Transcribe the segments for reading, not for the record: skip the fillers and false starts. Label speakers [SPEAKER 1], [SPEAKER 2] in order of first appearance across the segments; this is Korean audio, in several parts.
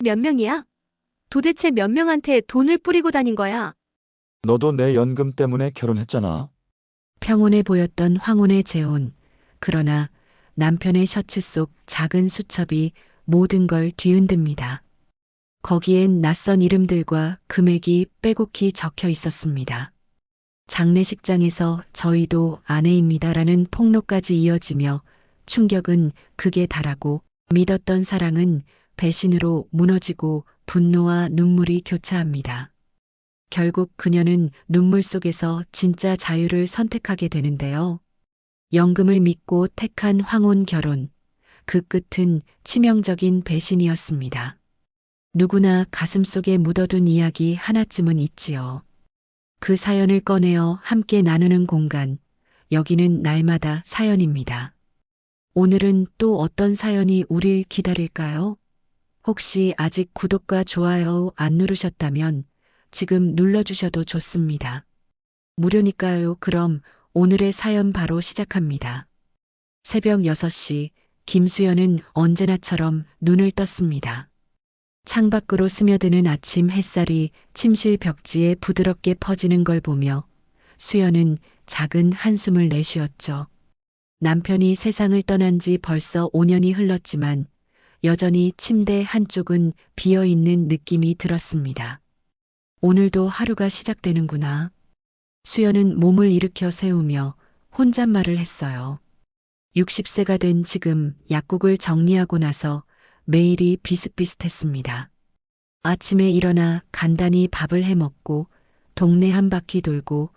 [SPEAKER 1] 몇 명이야? 도대체 몇 명한테 돈을 뿌리고 다닌 거야?
[SPEAKER 2] 너도 내 연금 때문에 결혼했잖아.
[SPEAKER 3] 평온해 보였던 황혼의 재혼. 그러나 남편의 셔츠 속 작은 수첩이 모든 걸 뒤흔듭니다. 거기엔 낯선 이름들과 금액이 빼곡히 적혀 있었습니다. 장례식장에서 저희도 아내입니다라는 폭로까지 이어지며 충격은 극에 달하고 믿었던 사랑은 배신으로 무너지고 분노와 눈물이 교차합니다. 결국 그녀는 눈물 속에서 진짜 자유를 선택하게 되는데요. 연금을 믿고 택한 황혼 결혼. 그 끝은 치명적인 배신이었습니다. 누구나 가슴속에 묻어둔 이야기 하나쯤은 있지요. 그 사연을 꺼내어 함께 나누는 공간. 여기는 날마다 사연입니다. 오늘은 또 어떤 사연이 우릴 기다릴까요? 혹시 아직 구독과 좋아요 안 누르셨다면 지금 눌러주셔도 좋습니다. 무료니까요. 그럼 오늘의 사연 바로 시작합니다. 새벽 6시 김수연은 언제나처럼 눈을 떴습니다. 창밖으로 스며드는 아침 햇살이 침실 벽지에 부드럽게 퍼지는 걸 보며 수연은 작은 한숨을 내쉬었죠. 남편이 세상을 떠난 지 벌써 5년이 흘렀지만 여전히 침대 한쪽은 비어있는 느낌이 들었습니다. 오늘도 하루가 시작되는구나. 수연은 몸을 일으켜 세우며 혼잣말을 했어요. 60세가 된 지금 약국을 정리하고 나서 매일이 비슷비슷했습니다. 아침에 일어나 간단히 밥을 해 먹고 동네 한 바퀴 돌고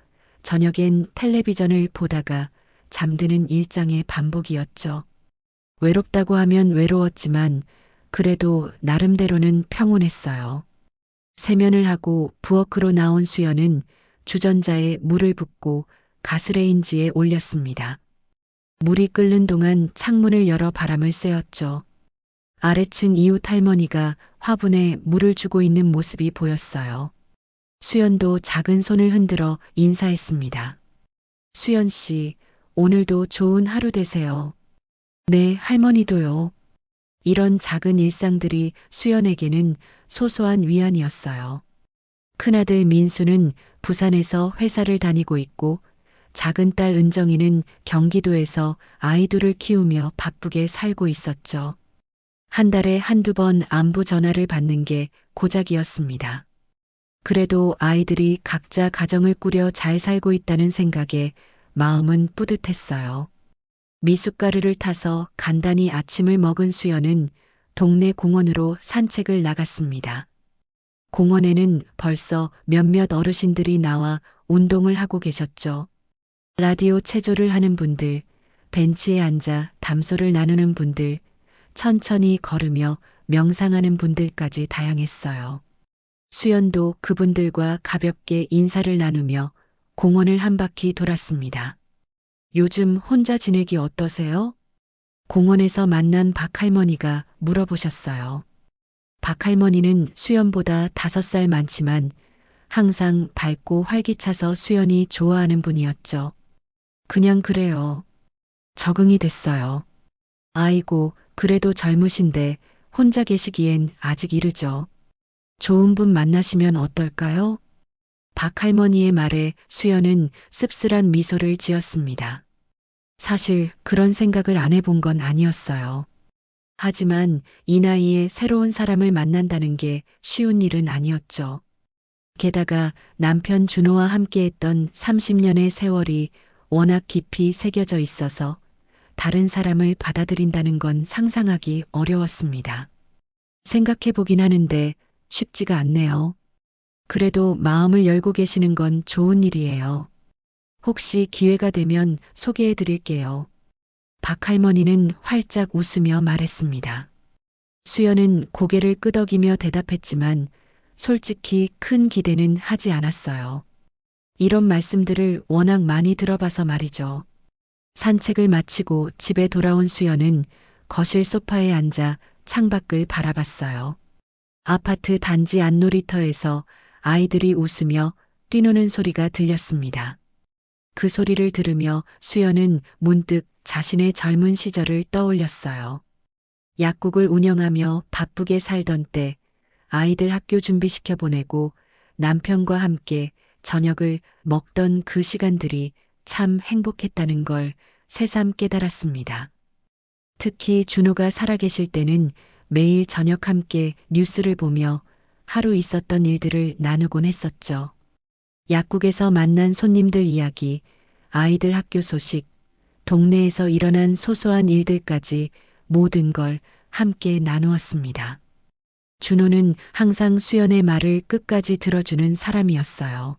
[SPEAKER 3] 저녁엔 텔레비전을 보다가 잠드는 일상의 반복이었죠. 외롭다고 하면 외로웠지만 그래도 나름대로는 평온했어요. 세면을 하고 부엌으로 나온 수연은 주전자에 물을 붓고 가스레인지에 올렸습니다. 물이 끓는 동안 창문을 열어 바람을 쐬었죠. 아래층 이웃 할머니가 화분에 물을 주고 있는 모습이 보였어요. 수연도 작은 손을 흔들어 인사했습니다. 수연 씨, 오늘도 좋은 하루 되세요. 네, 할머니도요. 이런 작은 일상들이 수연에게는 소소한 위안이었어요. 큰아들 민수는 부산에서 회사를 다니고 있고 작은 딸 은정이는 경기도에서 아이들을 키우며 바쁘게 살고 있었죠. 한 달에 한두 번 안부 전화를 받는 게 고작이었습니다. 그래도 아이들이 각자 가정을 꾸려 잘 살고 있다는 생각에 마음은 뿌듯했어요. 미숫가루를 타서 간단히 아침을 먹은 수연은 동네 공원으로 산책을 나갔습니다. 공원에는 벌써 몇몇 어르신들이 나와 운동을 하고 계셨죠. 라디오 체조를 하는 분들, 벤치에 앉아 담소를 나누는 분들, 천천히 걸으며 명상하는 분들까지 다양했어요. 수연도 그분들과 가볍게 인사를 나누며 공원을 한 바퀴 돌았습니다. 요즘 혼자 지내기 어떠세요? 공원에서 만난 박할머니가 물어보셨어요. 박할머니는 수연보다 5살 많지만 항상 밝고 활기차서 수연이 좋아하는 분이었죠. 그냥 그래요. 적응이 됐어요. 아이고, 그래도 젊으신데 혼자 계시기엔 아직 이르죠. 좋은 분 만나시면 어떨까요? 박할머니의 말에 수연은 씁쓸한 미소를 지었습니다. 사실 그런 생각을 안 해본 건 아니었어요. 하지만 이 나이에 새로운 사람을 만난다는 게 쉬운 일은 아니었죠. 게다가 남편 준호와 함께했던 30년의 세월이 워낙 깊이 새겨져 있어서 다른 사람을 받아들인다는 건 상상하기 어려웠습니다. 생각해보긴 하는데 쉽지가 않네요. 그래도 마음을 열고 계시는 건 좋은 일이에요. 혹시 기회가 되면 소개해 드릴게요. 박할머니는 활짝 웃으며 말했습니다. 수연은 고개를 끄덕이며 대답했지만 솔직히 큰 기대는 하지 않았어요. 이런 말씀들을 워낙 많이 들어봐서 말이죠. 산책을 마치고 집에 돌아온 수연은 거실 소파에 앉아 창밖을 바라봤어요. 아파트 단지 안놀이터에서 아이들이 웃으며 뛰노는 소리가 들렸습니다. 그 소리를 들으며 수연은 문득 자신의 젊은 시절을 떠올렸어요. 약국을 운영하며 바쁘게 살던 때 아이들 학교 준비시켜 보내고 남편과 함께 저녁을 먹던 그 시간들이 참 행복했다는 걸 새삼 깨달았습니다. 특히 준호가 살아계실 때는 매일 저녁 함께 뉴스를 보며 하루 있었던 일들을 나누곤 했었죠. 약국에서 만난 손님들 이야기, 아이들 학교 소식, 동네에서 일어난 소소한 일들까지 모든 걸 함께 나누었습니다. 준호는 항상 수연의 말을 끝까지 들어주는 사람이었어요.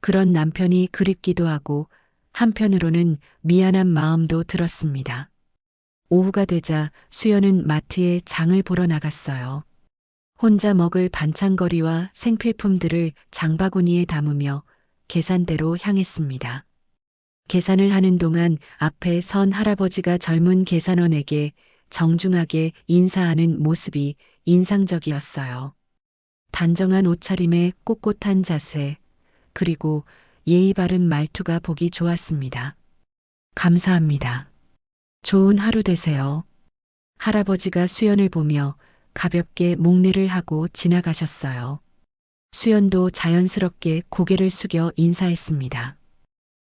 [SPEAKER 3] 그런 남편이 그립기도 하고 한편으로는 미안한 마음도 들었습니다. 오후가 되자 수연은 마트에 장을 보러 나갔어요. 혼자 먹을 반찬거리와 생필품들을 장바구니에 담으며 계산대로 향했습니다. 계산을 하는 동안 앞에 선 할아버지가 젊은 계산원에게 정중하게 인사하는 모습이 인상적이었어요. 단정한 옷차림에 꼿꼿한 자세, 그리고 예의 바른 말투가 보기 좋았습니다. 감사합니다. 좋은 하루 되세요. 할아버지가 수연을 보며 가볍게 목례를 하고 지나가셨어요. 수연도 자연스럽게 고개를 숙여 인사했습니다.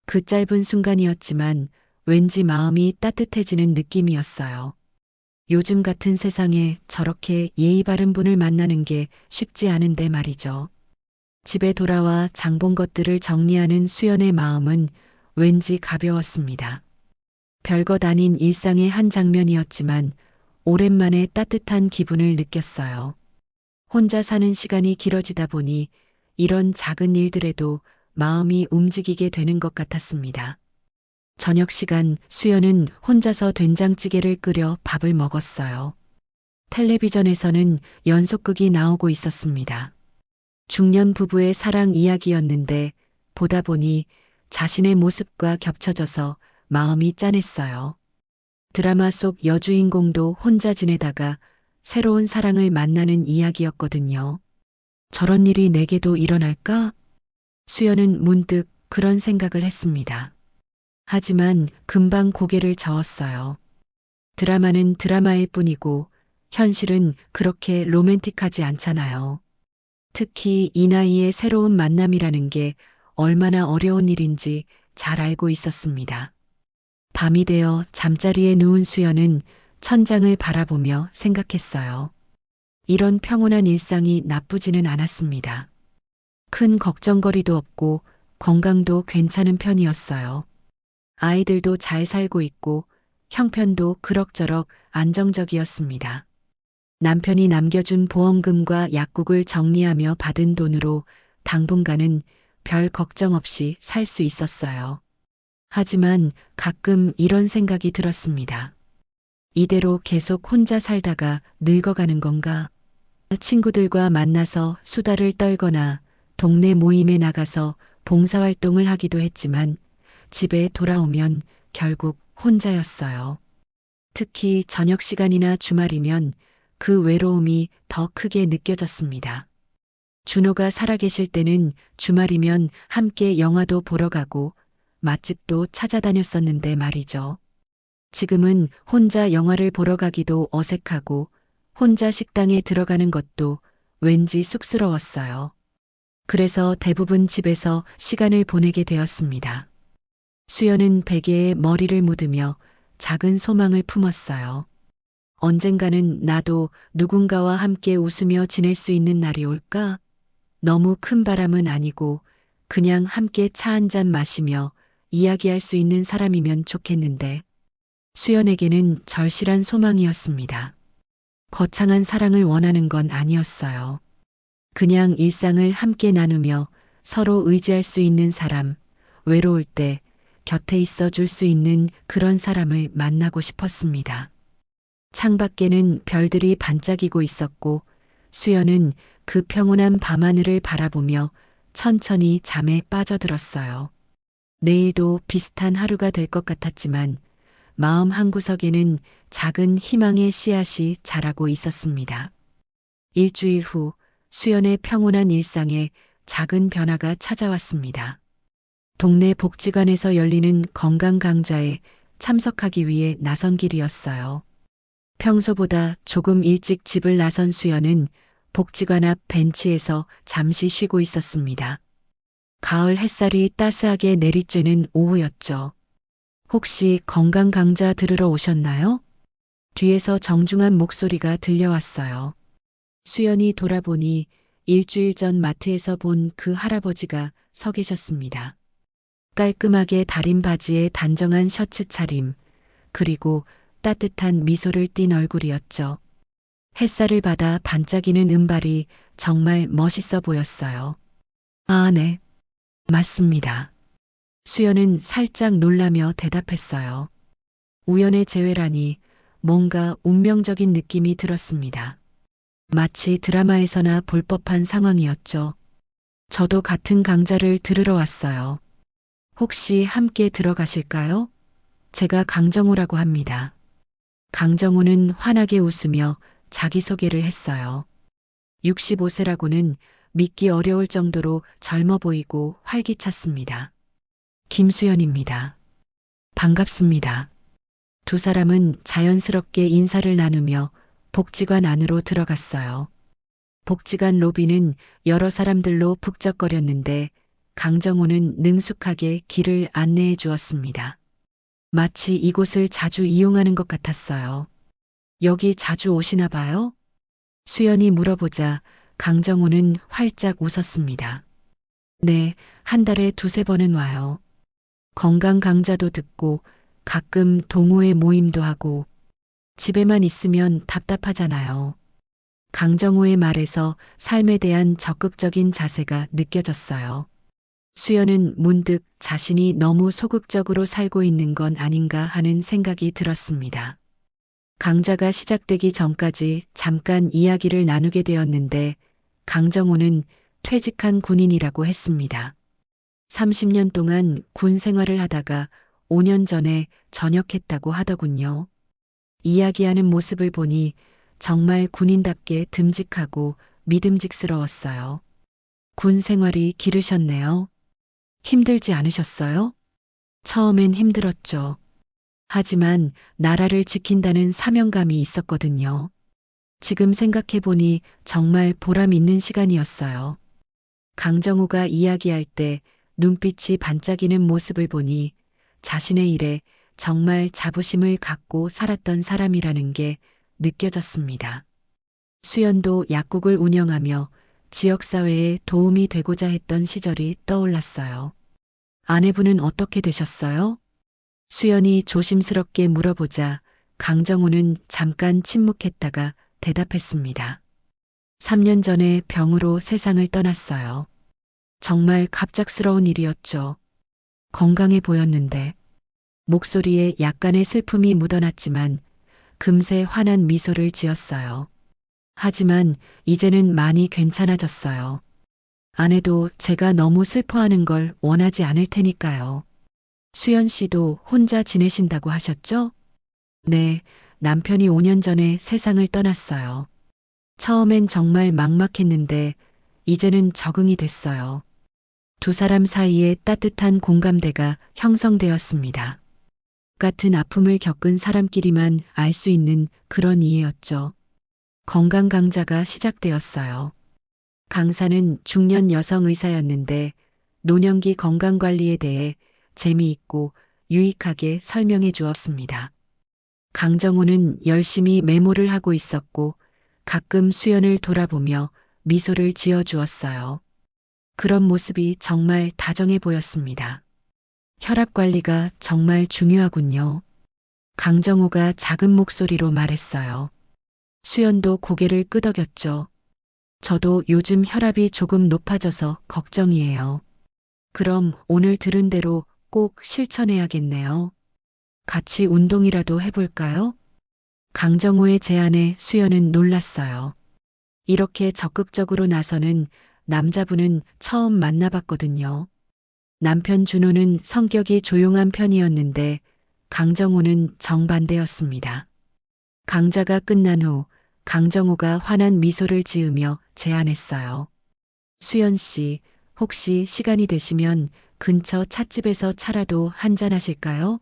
[SPEAKER 3] 그 짧은 순간이었지만 왠지 마음이 따뜻해지는 느낌이었어요. 요즘 같은 세상에 저렇게 예의 바른 분을 만나는 게 쉽지 않은데 말이죠. 집에 돌아와 장본 것들을 정리하는 수연의 마음은 왠지 가벼웠습니다. 별것 아닌 일상의 한 장면이었지만 오랜만에 따뜻한 기분을 느꼈어요. 혼자 사는 시간이 길어지다 보니 이런 작은 일들에도 마음이 움직이게 되는 것 같았습니다. 저녁 시간 수연은 혼자서 된장찌개를 끓여 밥을 먹었어요. 텔레비전에서는 연속극이 나오고 있었습니다. 중년 부부의 사랑 이야기였는데 보다 보니 자신의 모습과 겹쳐져서 마음이 짠했어요. 드라마 속 여주인공도 혼자 지내다가 새로운 사랑을 만나는 이야기였거든요. 저런 일이 내게도 일어날까? 수연은 문득 그런 생각을 했습니다. 하지만 금방 고개를 저었어요. 드라마는 드라마일 뿐이고 현실은 그렇게 로맨틱하지 않잖아요. 특히 이 나이에 새로운 만남이라는 게 얼마나 어려운 일인지 잘 알고 있었습니다. 밤이 되어 잠자리에 누운 수연은 천장을 바라보며 생각했어요. 이런 평온한 일상이 나쁘지는 않았습니다. 큰 걱정거리도 없고 건강도 괜찮은 편이었어요. 아이들도 잘 살고 있고 형편도 그럭저럭 안정적이었습니다. 남편이 남겨준 보험금과 약국을 정리하며 받은 돈으로 당분간은 별 걱정 없이 살 수 있었어요. 하지만 가끔 이런 생각이 들었습니다. 이대로 계속 혼자 살다가 늙어가는 건가? 친구들과 만나서 수다를 떨거나 동네 모임에 나가서 봉사활동을 하기도 했지만 집에 돌아오면 결국 혼자였어요. 특히 저녁 시간이나 주말이면 그 외로움이 더 크게 느껴졌습니다. 준호가 살아계실 때는 주말이면 함께 영화도 보러 가고 맛집도 찾아다녔었는데 말이죠. 지금은 혼자 영화를 보러 가기도 어색하고 혼자 식당에 들어가는 것도 왠지 쑥스러웠어요. 그래서 대부분 집에서 시간을 보내게 되었습니다. 수연은 베개에 머리를 묻으며 작은 소망을 품었어요. 언젠가는 나도 누군가와 함께 웃으며 지낼 수 있는 날이 올까? 너무 큰 바람은 아니고 그냥 함께 차 한 잔 마시며 이야기할 수 있는 사람이면 좋겠는데 수연에게는 절실한 소망이었습니다. 거창한 사랑을 원하는 건 아니었어요. 그냥 일상을 함께 나누며 서로 의지할 수 있는 사람, 외로울 때 곁에 있어 줄 수 있는 그런 사람을 만나고 싶었습니다. 창밖에는 별들이 반짝이고 있었고 수연은 그 평온한 밤하늘을 바라보며 천천히 잠에 빠져들었어요. 내일도 비슷한 하루가 될 것 같았지만 마음 한구석에는 작은 희망의 씨앗이 자라고 있었습니다. 일주일 후 수연의 평온한 일상에 작은 변화가 찾아왔습니다. 동네 복지관에서 열리는 건강 강좌에 참석하기 위해 나선 길이었어요. 평소보다 조금 일찍 집을 나선 수연은 복지관 앞 벤치에서 잠시 쉬고 있었습니다. 가을 햇살이 따스하게 내리쬐는 오후였죠. 혹시 건강 강좌 들으러 오셨나요? 뒤에서 정중한 목소리가 들려왔어요. 수연이 돌아보니 일주일 전 마트에서 본 그 할아버지가 서 계셨습니다. 깔끔하게 다린 바지에 단정한 셔츠 차림, 그리고 따뜻한 미소를 띤 얼굴이었죠. 햇살을 받아 반짝이는 은발이 정말 멋있어 보였어요. 아, 네. 맞습니다. 수연은 살짝 놀라며 대답했어요. 우연의 재회라니 뭔가 운명적인 느낌이 들었습니다. 마치 드라마에서나 볼 법한 상황이었죠. 저도 같은 강좌를 들으러 왔어요. 혹시 함께 들어가실까요? 제가 강정호라고 합니다. 강정호는 환하게 웃으며 자기소개를 했어요. 65세라고는 믿기 어려울 정도로 젊어 보이고 활기찼습니다. 김수연입니다. 반갑습니다. 두 사람은 자연스럽게 인사를 나누며 복지관 안으로 들어갔어요. 복지관 로비는 여러 사람들로 북적거렸는데 강정호는 능숙하게 길을 안내해 주었습니다. 마치 이곳을 자주 이용하는 것 같았어요. 여기 자주 오시나 봐요? 수연이 물어보자 강정호는 활짝 웃었습니다. 네, 한 달에 두세 번은 와요. 건강 강좌도 듣고 가끔 동호회 모임도 하고 집에만 있으면 답답하잖아요. 강정호의 말에서 삶에 대한 적극적인 자세가 느껴졌어요. 수연은 문득 자신이 너무 소극적으로 살고 있는 건 아닌가 하는 생각이 들었습니다. 강좌가 시작되기 전까지 잠깐 이야기를 나누게 되었는데 강정호는 퇴직한 군인이라고 했습니다. 30년 동안 군 생활을 하다가 5년 전에 전역했다고 하더군요. 이야기하는 모습을 보니 정말 군인답게 듬직하고 믿음직스러웠어요. 군 생활이 기르셨네요. 힘들지 않으셨어요? 처음엔 힘들었죠. 하지만 나라를 지킨다는 사명감이 있었거든요. 지금 생각해보니 정말 보람 있는 시간이었어요. 강정호가 이야기할 때 눈빛이 반짝이는 모습을 보니 자신의 일에 정말 자부심을 갖고 살았던 사람이라는 게 느껴졌습니다. 수연도 약국을 운영하며 지역사회에 도움이 되고자 했던 시절이 떠올랐어요. 아내분은 어떻게 되셨어요? 수연이 조심스럽게 물어보자 강정호는 잠깐 침묵했다가 대답했습니다. 3년 전에 병으로 세상을 떠났어요. 정말 갑작스러운 일이었죠. 건강해 보였는데 목소리에 약간의 슬픔이 묻어났지만 금세 환한 미소를 지었어요. 하지만 이제는 많이 괜찮아졌어요. 아내도 제가 너무 슬퍼하는 걸 원하지 않을 테니까요. 수연 씨도 혼자 지내신다고 하셨죠? 네, 남편이 5년 전에 세상을 떠났어요. 처음엔 정말 막막했는데 이제는 적응이 됐어요. 두 사람 사이에 따뜻한 공감대가 형성되었습니다. 같은 아픔을 겪은 사람끼리만 알 수 있는 그런 이해였죠. 건강 강좌가 시작되었어요. 강사는 중년 여성 의사였는데 노년기 건강관리에 대해 재미있고 유익하게 설명해 주었습니다. 강정호는 열심히 메모를 하고 있었고 가끔 수연을 돌아보며 미소를 지어 주었어요. 그런 모습이 정말 다정해 보였습니다. 혈압 관리가 정말 중요하군요. 강정호가 작은 목소리로 말했어요. 수연도 고개를 끄덕였죠. 저도 요즘 혈압이 조금 높아져서 걱정이에요. 그럼 오늘 들은 대로 꼭 실천해야겠네요. 같이 운동이라도 해볼까요? 강정호의 제안에 수연은 놀랐어요. 이렇게 적극적으로 나서는 남자분은 처음 만나봤거든요. 남편 준호는 성격이 조용한 편이었는데 강정호는 정반대였습니다. 강좌가 끝난 후 강정호가 환한 미소를 지으며 제안했어요. 수연 씨, 혹시 시간이 되시면 근처 찻집에서 차라도 한잔 하실까요?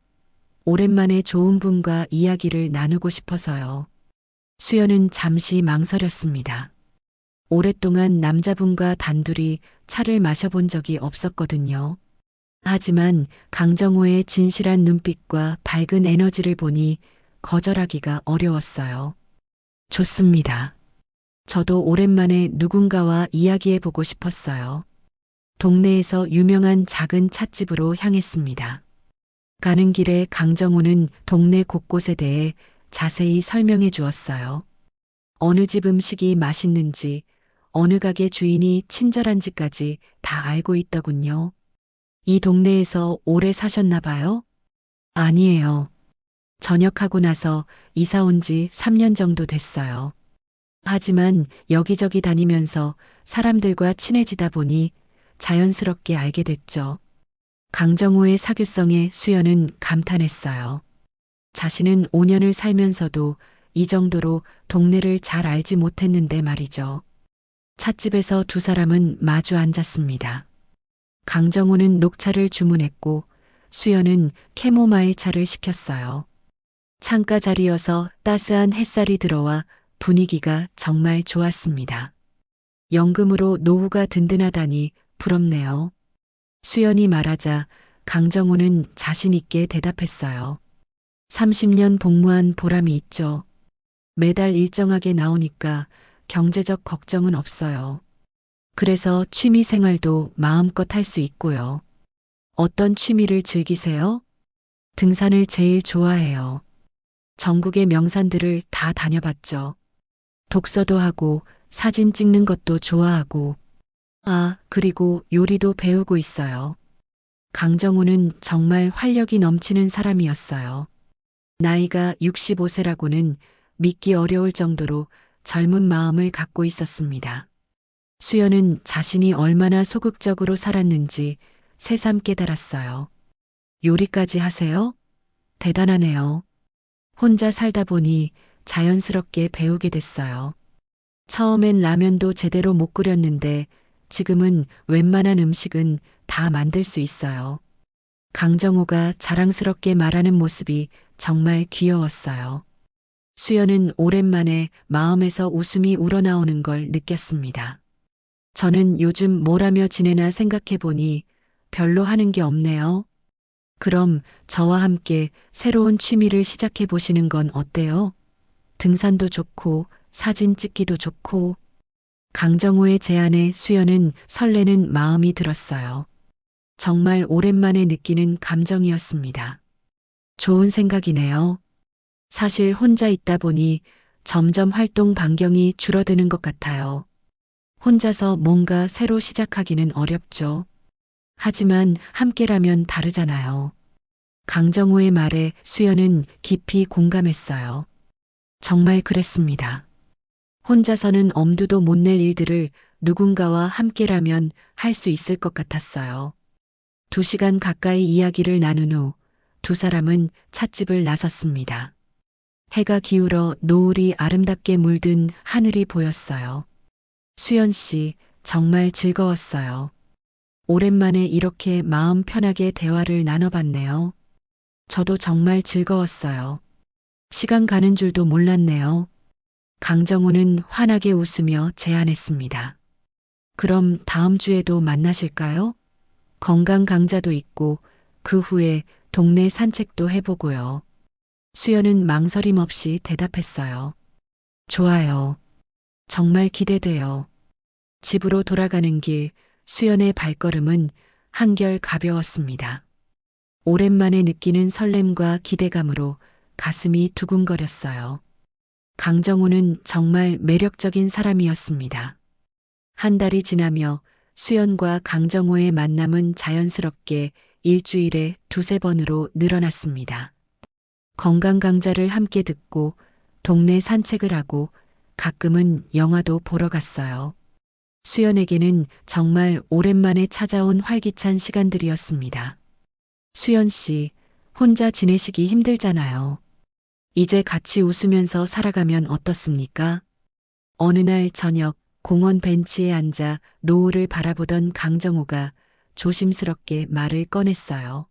[SPEAKER 3] 오랜만에 좋은 분과 이야기를 나누고 싶어서요. 수연은 잠시 망설였습니다. 오랫동안 남자분과 단둘이 차를 마셔본 적이 없었거든요. 하지만 강정호의 진실한 눈빛과 밝은 에너지를 보니 거절하기가 어려웠어요. 좋습니다. 저도 오랜만에 누군가와 이야기해보고 싶었어요. 동네에서 유명한 작은 찻집으로 향했습니다. 가는 길에 강정호는 동네 곳곳에 대해 자세히 설명해 주었어요. 어느 집 음식이 맛있는지, 어느 가게 주인이 친절한지까지 다 알고 있더군요. 이 동네에서 오래 사셨나 봐요? 아니에요. 전역하고 나서 이사 온 지 3년 정도 됐어요. 하지만 여기저기 다니면서 사람들과 친해지다 보니 자연스럽게 알게 됐죠. 강정호의 사교성에 수연은 감탄했어요. 자신은 5년을 살면서도 이 정도로 동네를 잘 알지 못했는데 말이죠. 찻집에서 두 사람은 마주 앉았습니다. 강정호는 녹차를 주문했고 수연은 캐모마일 차를 시켰어요. 창가 자리여서 따스한 햇살이 들어와 분위기가 정말 좋았습니다. 연금으로 노후가 든든하다니 부럽네요. 수연이 말하자 강정호는 자신 있게 대답했어요. 30년 복무한 보람이 있죠. 매달 일정하게 나오니까 경제적 걱정은 없어요. 그래서 취미 생활도 마음껏 할 수 있고요. 어떤 취미를 즐기세요? 등산을 제일 좋아해요. 전국의 명산들을 다 다녀봤죠. 독서도 하고 사진 찍는 것도 좋아하고, 그리고 요리도 배우고 있어요. 강정호는 정말 활력이 넘치는 사람이었어요. 나이가 65세라고는 믿기 어려울 정도로 젊은 마음을 갖고 있었습니다. 수연은 자신이 얼마나 소극적으로 살았는지 새삼 깨달았어요. 요리까지 하세요? 대단하네요. 혼자 살다 보니 자연스럽게 배우게 됐어요. 처음엔 라면도 제대로 못 끓였는데 지금은 웬만한 음식은 다 만들 수 있어요. 강정호가 자랑스럽게 말하는 모습이 정말 귀여웠어요. 수연은 오랜만에 마음에서 웃음이 우러나오는 걸 느꼈습니다. 저는 요즘 뭘 하며 지내나 생각해 보니 별로 하는 게 없네요. 그럼 저와 함께 새로운 취미를 시작해 보시는 건 어때요? 등산도 좋고 사진 찍기도 좋고. 강정호의 제안에 수연은 설레는 마음이 들었어요. 정말 오랜만에 느끼는 감정이었습니다. 좋은 생각이네요. 사실 혼자 있다 보니 점점 활동 반경이 줄어드는 것 같아요. 혼자서 뭔가 새로 시작하기는 어렵죠. 하지만 함께라면 다르잖아요. 강정호의 말에 수연은 깊이 공감했어요. 정말 그랬습니다. 혼자서는 엄두도 못 낼 일들을 누군가와 함께라면 할 수 있을 것 같았어요. 2시간 가까이 이야기를 나눈 후 두 사람은 찻집을 나섰습니다. 해가 기울어 노을이 아름답게 물든 하늘이 보였어요. 수연 씨, 정말 즐거웠어요. 오랜만에 이렇게 마음 편하게 대화를 나눠봤네요. 저도 정말 즐거웠어요. 시간 가는 줄도 몰랐네요. 강정호는 환하게 웃으며 제안했습니다. 그럼 다음 주에도 만나실까요? 건강 강좌도 있고 그 후에 동네 산책도 해보고요. 수연은 망설임 없이 대답했어요. 좋아요. 정말 기대돼요. 집으로 돌아가는 길 수연의 발걸음은 한결 가벼웠습니다. 오랜만에 느끼는 설렘과 기대감으로 가슴이 두근거렸어요. 강정호는 정말 매력적인 사람이었습니다. 한 달이 지나며 수연과 강정호의 만남은 자연스럽게 일주일에 2~3번으로 늘어났습니다. 건강 강좌를 함께 듣고 동네 산책을 하고 가끔은 영화도 보러 갔어요. 수연에게는 정말 오랜만에 찾아온 활기찬 시간들이었습니다. 수연 씨, 혼자 지내시기 힘들잖아요. 이제 같이 웃으면서 살아가면 어떻습니까? 어느 날 저녁 공원 벤치에 앉아 노을을 바라보던 강정호가 조심스럽게 말을 꺼냈어요.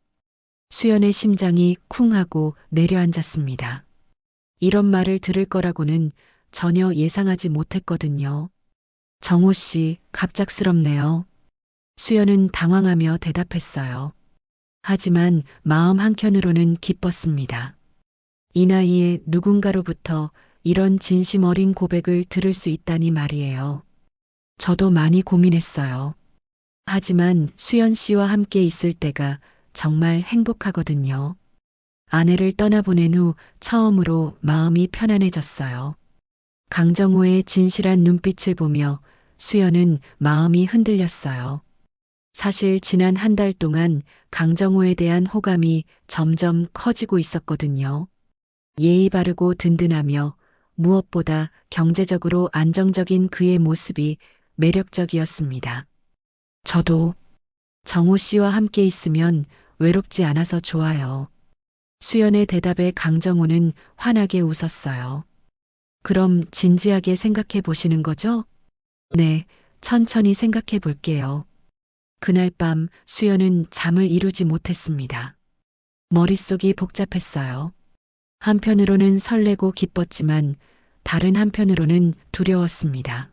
[SPEAKER 3] 수연의 심장이 쿵하고 내려앉았습니다. 이런 말을 들을 거라고는 전혀 예상하지 못했거든요. 정호 씨, 갑작스럽네요. 수연은 당황하며 대답했어요. 하지만 마음 한켠으로는 기뻤습니다. 이 나이에 누군가로부터 이런 진심 어린 고백을 들을 수 있다니 말이에요. 저도 많이 고민했어요. 하지만 수연 씨와 함께 있을 때가 정말 행복하거든요. 아내를 떠나보낸 후 처음으로 마음이 편안해졌어요. 강정호의 진실한 눈빛을 보며 수연은 마음이 흔들렸어요. 사실 지난 한 달 동안 강정호에 대한 호감이 점점 커지고 있었거든요. 예의 바르고 든든하며 무엇보다 경제적으로 안정적인 그의 모습이 매력적이었습니다. 저도 정호 씨와 함께 있으면 외롭지 않아서 좋아요. 수연의 대답에 강정호는 환하게 웃었어요. 그럼 진지하게 생각해 보시는 거죠? 네, 천천히 생각해 볼게요. 그날 밤 수연은 잠을 이루지 못했습니다. 머릿속이 복잡했어요. 한편으로는 설레고 기뻤지만 다른 한편으로는 두려웠습니다.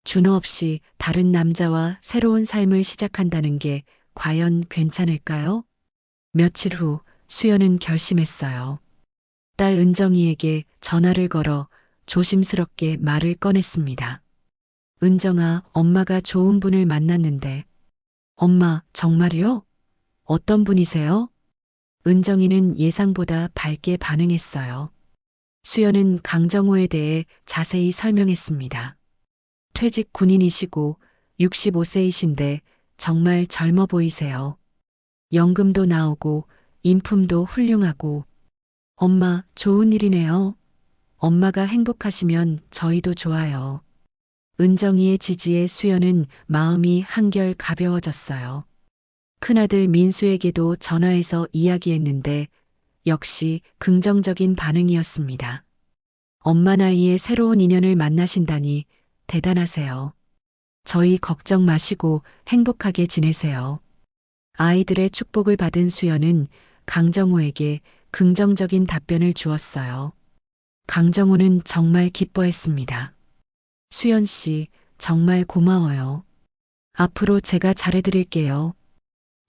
[SPEAKER 3] 준호 없이 다른 남자와 새로운 삶을 시작한다는 게 과연 괜찮을까요? 며칠 후 수연은 결심했어요. 딸 은정이에게 전화를 걸어 조심스럽게 말을 꺼냈습니다. 은정아, 엄마가 좋은 분을 만났는데. 엄마, 정말요? 어떤 분이세요? 은정이는 예상보다 밝게 반응했어요. 수연은 강정호에 대해 자세히 설명했습니다. 퇴직 군인이시고 65세이신데 정말 젊어 보이세요. 연금도 나오고 인품도 훌륭하고. 엄마, 좋은 일이네요. 엄마가 행복하시면 저희도 좋아요. 은정이의 지지에 수연은 마음이 한결 가벼워졌어요. 큰아들 민수에게도 전화해서 이야기했는데 역시 긍정적인 반응이었습니다. 엄마 나이에 새로운 인연을 만나신다니 대단하세요. 저희 걱정 마시고 행복하게 지내세요. 아이들의 축복을 받은 수연은 강정호에게 긍정적인 답변을 주었어요. 강정호는 정말 기뻐했습니다. 수연 씨, 정말 고마워요. 앞으로 제가 잘해드릴게요.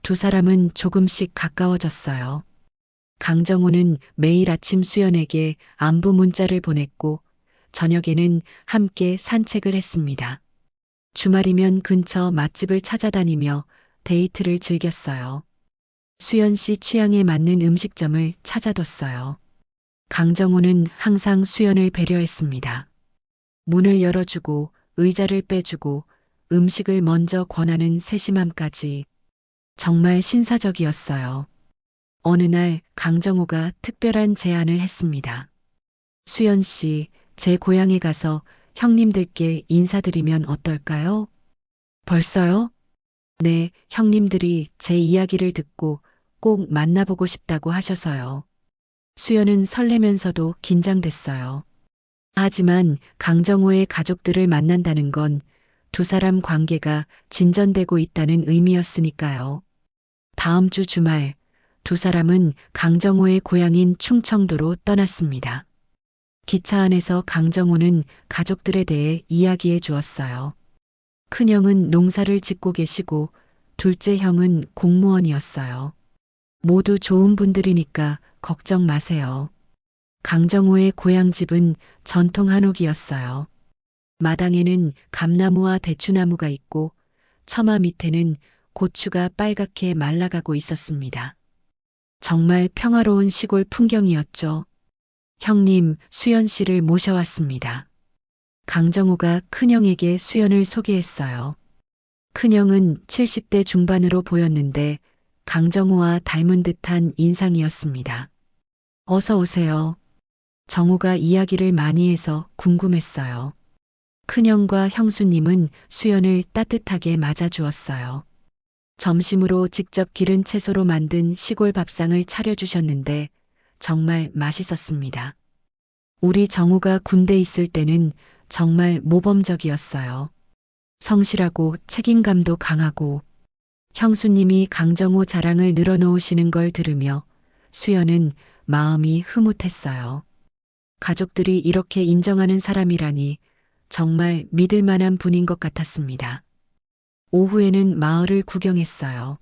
[SPEAKER 3] 두 사람은 조금씩 가까워졌어요. 강정호는 매일 아침 수연에게 안부 문자를 보냈고, 저녁에는 함께 산책을 했습니다. 주말이면 근처 맛집을 찾아다니며 데이트를 즐겼어요. 수연 씨 취향에 맞는 음식점을 찾아뒀어요. 강정호는 항상 수연을 배려했습니다. 문을 열어주고 의자를 빼주고 음식을 먼저 권하는 세심함까지 정말 신사적이었어요. 어느 날 강정호가 특별한 제안을 했습니다. 수연 씨, 제 고향에 가서 형님들께 인사드리면 어떨까요? 벌써요? 네, 형님들이 제 이야기를 듣고 꼭 만나보고 싶다고 하셔서요. 수연은 설레면서도 긴장됐어요. 하지만 강정호의 가족들을 만난다는 건 두 사람 관계가 진전되고 있다는 의미였으니까요. 다음 주 주말 두 사람은 강정호의 고향인 충청도로 떠났습니다. 기차 안에서 강정호는 가족들에 대해 이야기해 주었어요. 큰형은 농사를 짓고 계시고 둘째 형은 공무원이었어요. 모두 좋은 분들이니까 걱정 마세요. 강정호의 고향집은 전통 한옥이었어요. 마당에는 감나무와 대추나무가 있고 처마 밑에는 고추가 빨갛게 말라가고 있었습니다. 정말 평화로운 시골 풍경이었죠. 형님, 수연 씨를 모셔왔습니다. 강정호가 큰형에게 수연을 소개했어요. 큰형은 70대 중반으로 보였는데 강정호와 닮은 듯한 인상이었습니다. 어서 오세요. 정호가 이야기를 많이 해서 궁금했어요. 큰형과 형수님은 수연을 따뜻하게 맞아주었어요. 점심으로 직접 기른 채소로 만든 시골 밥상을 차려주셨는데 정말 맛있었습니다. 우리 정우가 군대 있을 때는 정말 모범적이었어요. 성실하고 책임감도 강하고. 형수님이 강정호 자랑을 늘어놓으시는 걸 들으며 수연은 마음이 흐뭇했어요. 가족들이 이렇게 인정하는 사람이라니 정말 믿을 만한 분인 것 같았습니다. 오후에는 마을을 구경했어요.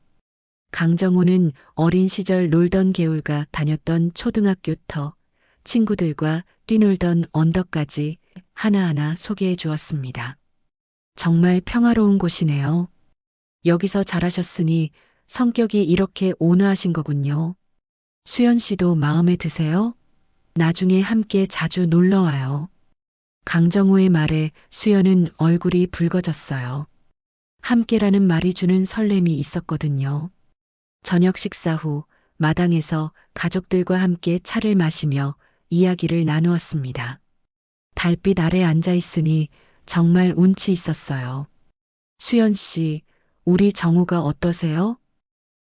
[SPEAKER 3] 강정호는 어린 시절 놀던 개울가 다녔던 초등학교터 친구들과 뛰놀던 언덕까지 하나하나 소개해 주었습니다. 정말 평화로운 곳이네요. 여기서 자라셨으니 성격이 이렇게 온화하신 거군요. 수연 씨도 마음에 드세요? 나중에 함께 자주 놀러 와요. 강정호의 말에 수연은 얼굴이 붉어졌어요. 함께라는 말이 주는 설렘이 있었거든요. 저녁 식사 후 마당에서 가족들과 함께 차를 마시며 이야기를 나누었습니다. 달빛 아래 앉아 있으니 정말 운치 있었어요. 수연 씨, 우리 정우가 어떠세요?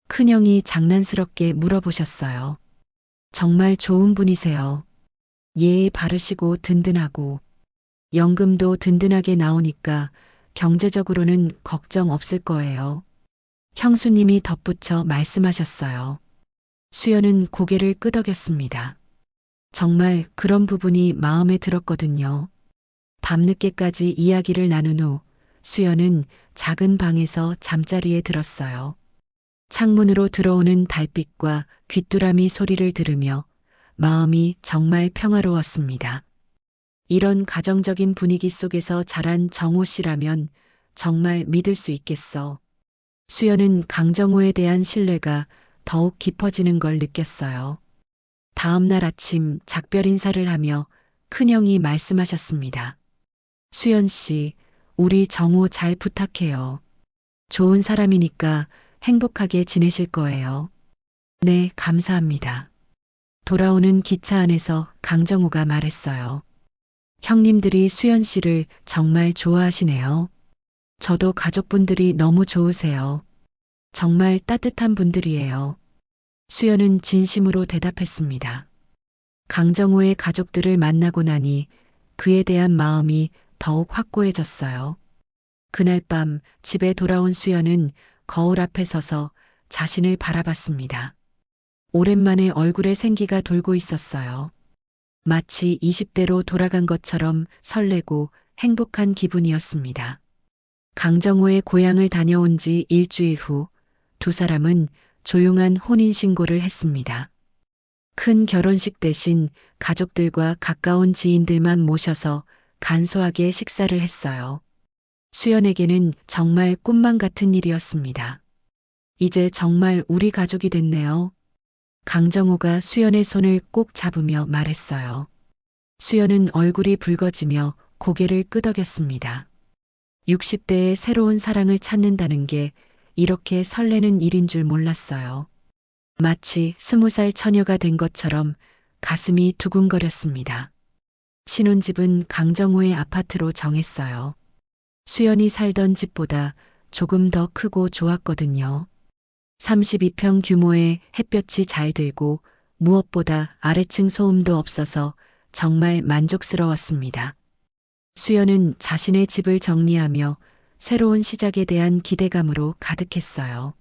[SPEAKER 3] 큰형이 장난스럽게 물어보셨어요. 정말 좋은 분이세요. 예의 바르시고 든든하고 연금도 든든하게 나오니까 경제적으로는 걱정 없을 거예요. 형수님이 덧붙여 말씀하셨어요. 수연은 고개를 끄덕였습니다. 정말 그런 부분이 마음에 들었거든요. 밤늦게까지 이야기를 나눈 후 수연은 작은 방에서 잠자리에 들었어요. 창문으로 들어오는 달빛과 귀뚜라미 소리를 들으며 마음이 정말 평화로웠습니다. 이런 가정적인 분위기 속에서 자란 정호 씨라면 정말 믿을 수 있겠어. 수연은 강정호에 대한 신뢰가 더욱 깊어지는 걸 느꼈어요. 다음 날 아침 작별 인사를 하며 큰형이 말씀하셨습니다. 수연 씨, 우리 정호 잘 부탁해요. 좋은 사람이니까 행복하게 지내실 거예요. 네, 감사합니다. 돌아오는 기차 안에서 강정호가 말했어요. 형님들이 수연 씨를 정말 좋아하시네요. 저도 가족분들이 너무 좋으세요. 정말 따뜻한 분들이에요. 수연은 진심으로 대답했습니다. 강정호의 가족들을 만나고 나니 그에 대한 마음이 더욱 확고해졌어요. 그날 밤 집에 돌아온 수연은 거울 앞에 서서 자신을 바라봤습니다. 오랜만에 얼굴에 생기가 돌고 있었어요. 마치 20대로 돌아간 것처럼 설레고 행복한 기분이었습니다. 강정호의 고향을 다녀온 지 일주일 후 두 사람은 조용한 혼인신고를 했습니다. 큰 결혼식 대신 가족들과 가까운 지인들만 모셔서 간소하게 식사를 했어요. 수연에게는 정말 꿈만 같은 일이었습니다. 이제 정말 우리 가족이 됐네요. 강정호가 수연의 손을 꼭 잡으며 말했어요. 수연은 얼굴이 붉어지며 고개를 끄덕였습니다. 60대의 새로운 사랑을 찾는다는 게 이렇게 설레는 일인 줄 몰랐어요. 마치 20살 처녀가 된 것처럼 가슴이 두근거렸습니다. 신혼집은 강정호의 아파트로 정했어요. 수연이 살던 집보다 조금 더 크고 좋았거든요. 32평 규모의 햇볕이 잘 들고 무엇보다 아래층 소음도 없어서 정말 만족스러웠습니다. 수연은 자신의 집을 정리하며 새로운 시작에 대한 기대감으로 가득했어요.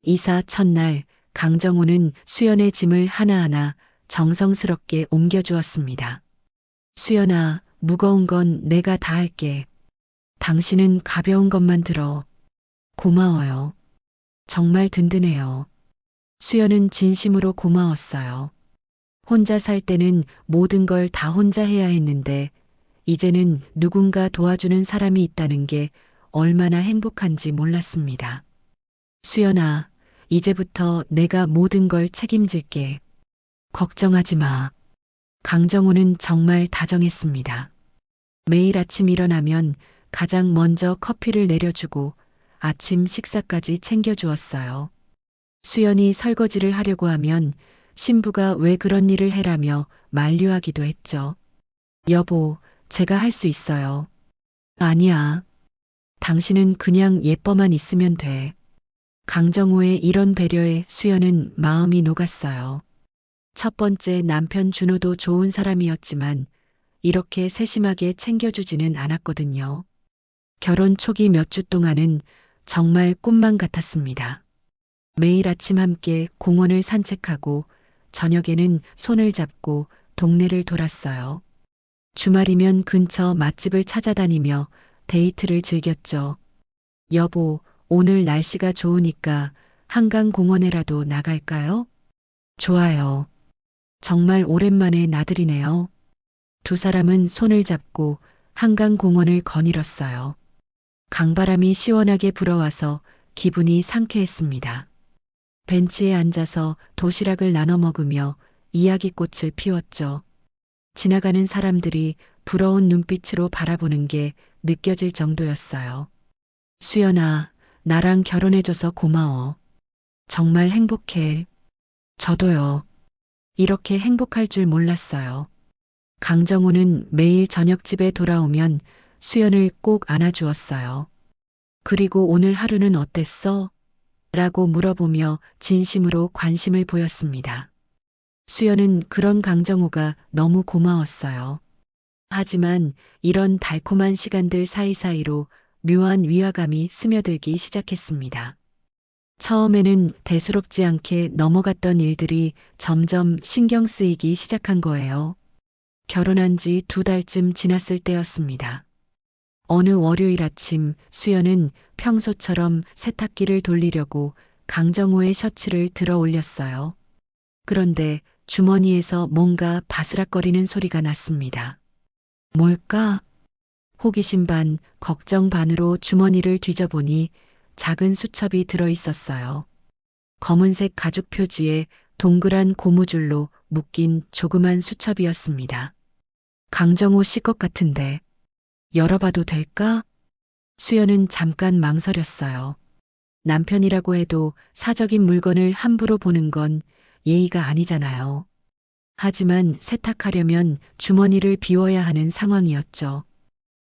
[SPEAKER 3] 이사 첫날 강정호는 수연의 짐을 하나하나 정성스럽게 옮겨주었습니다. 수연아, 무거운 건 내가 다 할게. 당신은 가벼운 것만 들어. 고마워요. 정말 든든해요. 수연은 진심으로 고마웠어요. 혼자 살 때는 모든 걸 다 혼자 해야 했는데 이제는 누군가 도와주는 사람이 있다는 게 얼마나 행복한지 몰랐습니다. 수연아, 이제부터 내가 모든 걸 책임질게. 걱정하지 마. 강정호는 정말 다정했습니다. 매일 아침 일어나면 가장 먼저 커피를 내려주고 아침 식사까지 챙겨주었어요. 수연이 설거지를 하려고 하면 신부가 왜 그런 일을 해라며 만류하기도 했죠. 여보, 제가 할 수 있어요. 아니야. 당신은 그냥 예뻐만 있으면 돼. 강정호의 이런 배려에 수연은 마음이 녹았어요. 첫 번째 남편 준호도 좋은 사람이었지만 이렇게 세심하게 챙겨주지는 않았거든요. 결혼 초기 몇 주 동안은 정말 꿈만 같았습니다. 매일 아침 함께 공원을 산책하고 저녁에는 손을 잡고 동네를 돌았어요. 주말이면 근처 맛집을 찾아다니며 데이트를 즐겼죠. 여보, 오늘 날씨가 좋으니까 한강공원에라도 나갈까요? 좋아요. 정말 오랜만에 나들이네요. 두 사람은 손을 잡고 한강공원을 거닐었어요. 강바람이 시원하게 불어와서 기분이 상쾌했습니다. 벤치에 앉아서 도시락을 나눠 먹으며 이야기꽃을 피웠죠. 지나가는 사람들이 부러운 눈빛으로 바라보는 게 느껴질 정도였어요. 수연아, 나랑 결혼해줘서 고마워. 정말 행복해. 저도요. 이렇게 행복할 줄 몰랐어요. 강정호는 매일 저녁집에 돌아오면 수연을 꼭 안아주었어요. 그리고 오늘 하루는 어땠어? 라고 물어보며 진심으로 관심을 보였습니다. 수연은 그런 강정호가 너무 고마웠어요. 하지만 이런 달콤한 시간들 사이사이로 묘한 위화감이 스며들기 시작했습니다. 처음에는 대수롭지 않게 넘어갔던 일들이 점점 신경 쓰이기 시작한 거예요. 결혼한 지 2달쯤 지났을 때였습니다. 어느 월요일 아침 수연은 평소처럼 세탁기를 돌리려고 강정호의 셔츠를 들어 올렸어요. 그런데 주머니에서 뭔가 바스락거리는 소리가 났습니다. 뭘까? 호기심 반, 걱정 반으로 주머니를 뒤져보니 작은 수첩이 들어 있었어요. 검은색 가죽 표지에 동그란 고무줄로 묶인 조그만 수첩이었습니다. 강정호 씨 것 같은데 열어봐도 될까? 수연은 잠깐 망설였어요. 남편이라고 해도 사적인 물건을 함부로 보는 건 예의가 아니잖아요. 하지만 세탁하려면 주머니를 비워야 하는 상황이었죠.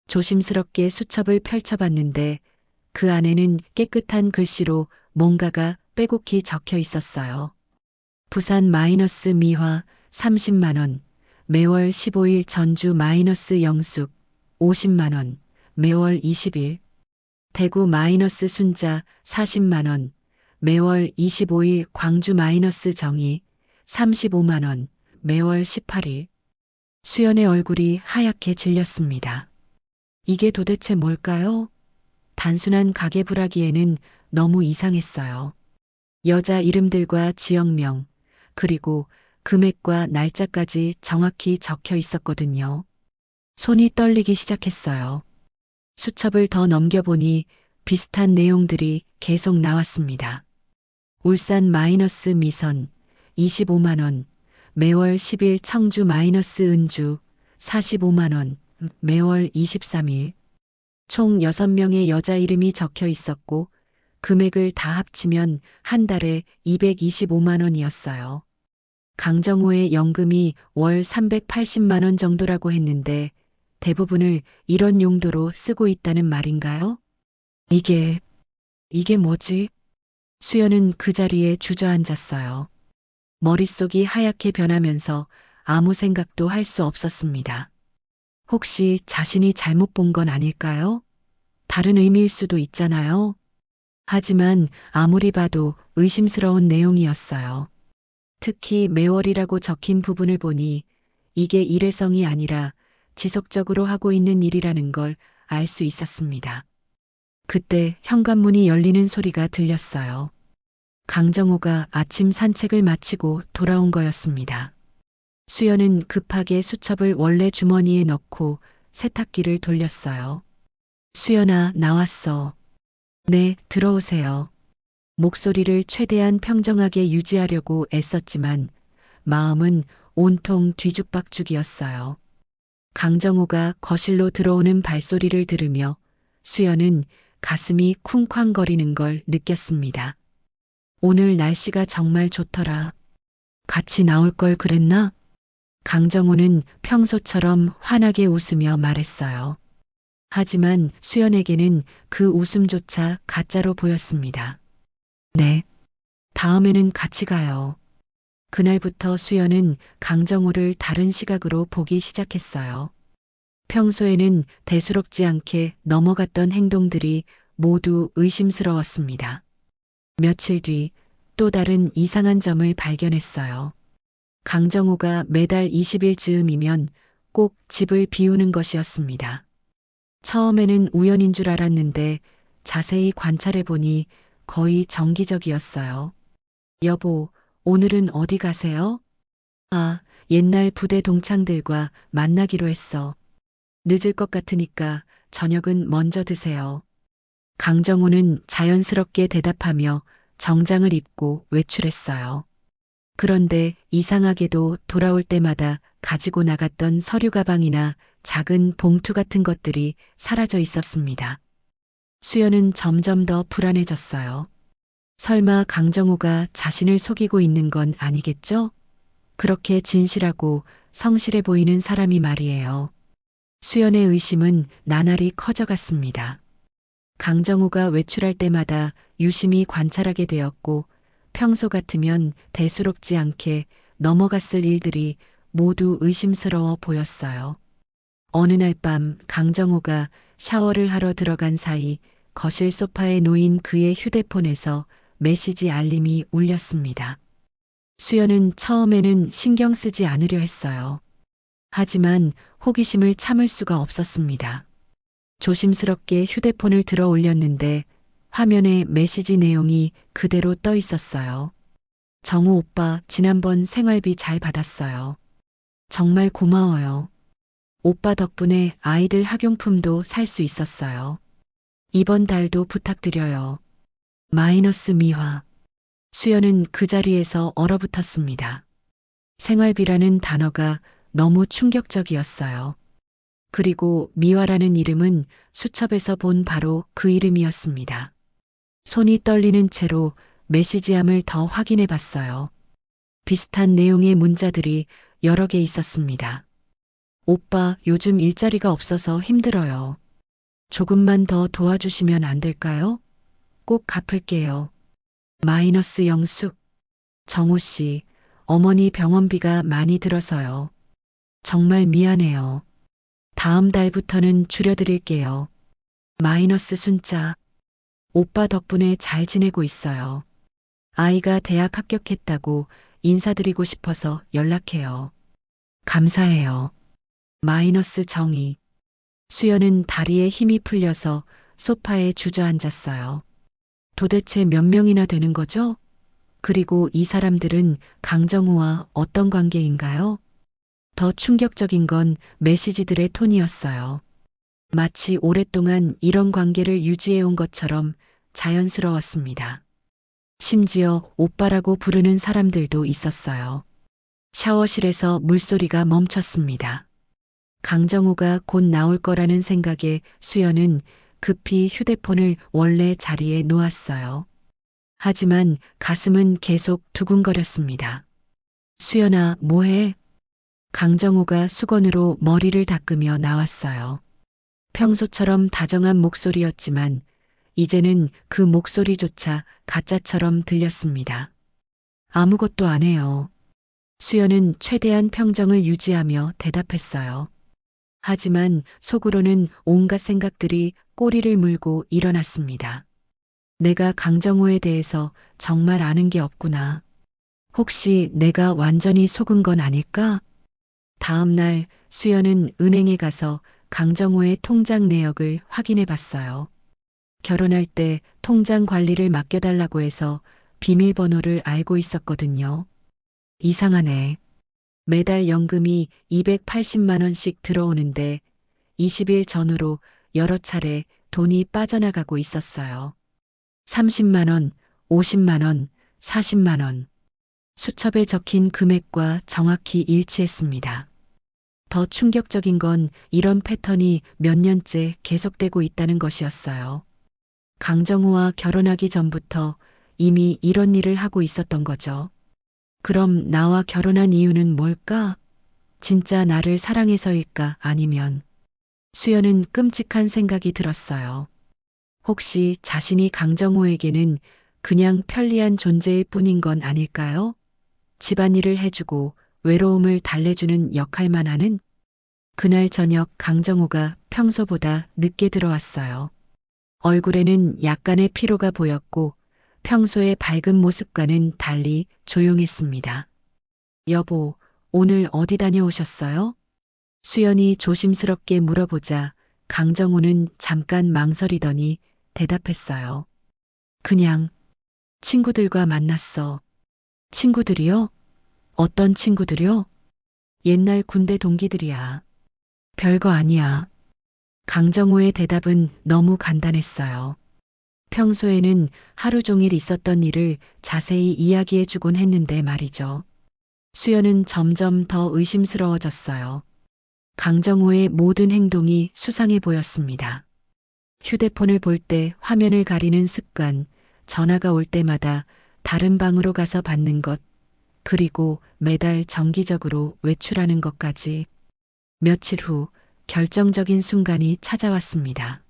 [SPEAKER 3] 조심스럽게 수첩을 펼쳐봤는데 그 안에는 깨끗한 글씨로 뭔가가 빼곡히 적혀 있었어요. 부산 마이너스 미화 30만 원, 매월 15일 전주 마이너스 영숙 50만 원, 매월 20일. 대구 마이너스 순자 40만 원, 매월 25일 광주 마이너스 정의 35만 원, 매월 18일. 수연의 얼굴이 하얗게 질렸습니다. 이게 도대체 뭘까요? 단순한 가계부라기에는 너무 이상했어요. 여자 이름들과 지역명, 그리고 금액과 날짜까지 정확히 적혀 있었거든요. 손이 떨리기 시작했어요. 수첩을 더 넘겨보니 비슷한 내용들이 계속 나왔습니다. 울산 마이너스 미선 25만 원, 매월 10일 청주 마이너스 은주 45만 원, 매월 23일. 총 6명의 여자 이름이 적혀 있었고 금액을 다 합치면 한 달에 225만 원이었어요. 강정호의 연금이 월 380만 원 정도라고 했는데 대부분을 이런 용도로 쓰고 있다는 말인가요? 이게 뭐지? 수연은 그 자리에 주저앉았어요. 머릿속이 하얗게 변하면서 아무 생각도 할 수 없었습니다. 혹시 자신이 잘못 본 건 아닐까요? 다른 의미일 수도 있잖아요. 하지만 아무리 봐도 의심스러운 내용이었어요. 특히 매월이라고 적힌 부분을 보니 이게 일회성이 아니라 지속적으로 하고 있는 일이라는 걸 알 수 있었습니다. 그때 현관문이 열리는 소리가 들렸어요. 강정호가 아침 산책을 마치고 돌아온 거였습니다. 수연은 급하게 수첩을 원래 주머니에 넣고 세탁기를 돌렸어요. 수연아, 나왔어. 네, 들어오세요. 목소리를 최대한 평정하게 유지하려고 애썼지만 마음은 온통 뒤죽박죽이었어요. 강정호가 거실로 들어오는 발소리를 들으며 수연은 가슴이 쿵쾅거리는 걸 느꼈습니다. 오늘 날씨가 정말 좋더라. 같이 나올 걸 그랬나? 강정호는 평소처럼 환하게 웃으며 말했어요. 하지만 수연에게는 그 웃음조차 가짜로 보였습니다. 네. 다음에는 같이 가요. 그날부터 수연은 강정호를 다른 시각으로 보기 시작했어요. 평소에는 대수롭지 않게 넘어갔던 행동들이 모두 의심스러웠습니다. 며칠 뒤 또 다른 이상한 점을 발견했어요. 강정호가 매달 20일 즈음이면 꼭 집을 비우는 것이었습니다. 처음에는 우연인 줄 알았는데 자세히 관찰해 보니 거의 정기적이었어요. 여보, 오늘은 어디 가세요? 아, 옛날 부대 동창들과 만나기로 했어. 늦을 것 같으니까 저녁은 먼저 드세요. 강정호는 자연스럽게 대답하며 정장을 입고 외출했어요. 그런데 이상하게도 돌아올 때마다 가지고 나갔던 서류 가방이나 작은 봉투 같은 것들이 사라져 있었습니다. 수연은 점점 더 불안해졌어요. 설마 강정호가 자신을 속이고 있는 건 아니겠죠? 그렇게 진실하고 성실해 보이는 사람이 말이에요. 수연의 의심은 나날이 커져갔습니다. 강정호가 외출할 때마다 유심히 관찰하게 되었고 평소 같으면 대수롭지 않게 넘어갔을 일들이 모두 의심스러워 보였어요. 어느 날 밤 강정호가 샤워를 하러 들어간 사이 거실 소파에 놓인 그의 휴대폰에서 메시지 알림이 울렸습니다. 수연은 처음에는 신경 쓰지 않으려 했어요. 하지만 호기심을 참을 수가 없었습니다. 조심스럽게 휴대폰을 들어 올렸는데 화면에 메시지 내용이 그대로 떠 있었어요. 정우 오빠, 지난번 생활비 잘 받았어요. 정말 고마워요. 오빠 덕분에 아이들 학용품도 살 수 있었어요. 이번 달도 부탁드려요. 마이너스 미화. 수연은 그 자리에서 얼어붙었습니다. 생활비라는 단어가 너무 충격적이었어요. 그리고 미화라는 이름은 수첩에서 본 바로 그 이름이었습니다. 손이 떨리는 채로 메시지함을 더 확인해 봤어요. 비슷한 내용의 문자들이 여러 개 있었습니다. 오빠, 요즘 일자리가 없어서 힘들어요. 조금만 더 도와주시면 안 될까요? 꼭 갚을게요. 마이너스 영숙. 정우 씨, 어머니 병원비가 많이 들어서요. 정말 미안해요. 다음 달부터는 줄여드릴게요. 마이너스 순자. 오빠 덕분에 잘 지내고 있어요. 아이가 대학 합격했다고 인사드리고 싶어서 연락해요. 감사해요. 마이너스 정의. 수연은 다리에 힘이 풀려서 소파에 주저앉았어요. 도대체 몇 명이나 되는 거죠? 그리고 이 사람들은 강정우와 어떤 관계인가요? 더 충격적인 건 메시지들의 톤이었어요. 마치 오랫동안 이런 관계를 유지해온 것처럼 자연스러웠습니다. 심지어 오빠라고 부르는 사람들도 있었어요. 샤워실에서 물소리가 멈췄습니다. 강정우가 곧 나올 거라는 생각에 수연은 급히 휴대폰을 원래 자리에 놓았어요. 하지만 가슴은 계속 두근거렸습니다. 수연아, 뭐해? 강정우가 수건으로 머리를 닦으며 나왔어요. 평소처럼 다정한 목소리였지만 이제는 그 목소리조차 가짜처럼 들렸습니다. 아무것도 안 해요. 수연은 최대한 평정을 유지하며 대답했어요. 하지만 속으로는 온갖 생각들이 꼬리를 물고 일어났습니다. 내가 강정호에 대해서 정말 아는 게 없구나. 혹시 내가 완전히 속은 건 아닐까? 다음 날 수연은 은행에 가서 강정호의 통장 내역을 확인해 봤어요. 결혼할 때 통장 관리를 맡겨달라고 해서 비밀번호를 알고 있었거든요. 이상하네. 매달 연금이 280만 원씩 들어오는데 20일 전후로 여러 차례 돈이 빠져나가고 있었어요. 30만 원, 50만 원, 40만 원. 수첩에 적힌 금액과 정확히 일치했습니다. 더 충격적인 건 이런 패턴이 몇 년째 계속되고 있다는 것이었어요. 강정우와 결혼하기 전부터 이미 이런 일을 하고 있었던 거죠. 그럼 나와 결혼한 이유는 뭘까? 진짜 나를 사랑해서일까? 아니면 수연은 끔찍한 생각이 들었어요. 혹시 자신이 강정호에게는 그냥 편리한 존재일 뿐인 건 아닐까요? 집안일을 해주고 외로움을 달래주는 역할만 하는? 그날 저녁 강정호가 평소보다 늦게 들어왔어요. 얼굴에는 약간의 피로가 보였고 평소의 밝은 모습과는 달리 조용했습니다. 여보, 오늘 어디 다녀오셨어요? 수연이 조심스럽게 물어보자 강정호는 잠깐 망설이더니 대답했어요. 그냥 친구들과 만났어. 친구들이요? 어떤 친구들이요? 옛날 군대 동기들이야. 별거 아니야. 강정호의 대답은 너무 간단했어요. 평소에는 하루 종일 있었던 일을 자세히 이야기해주곤 했는데 말이죠. 수연은 점점 더 의심스러워졌어요. 강정호의 모든 행동이 수상해 보였습니다. 휴대폰을 볼 때 화면을 가리는 습관, 전화가 올 때마다 다른 방으로 가서 받는 것, 그리고 매달 정기적으로 외출하는 것까지. 며칠 후 결정적인 순간이 찾아왔습니다.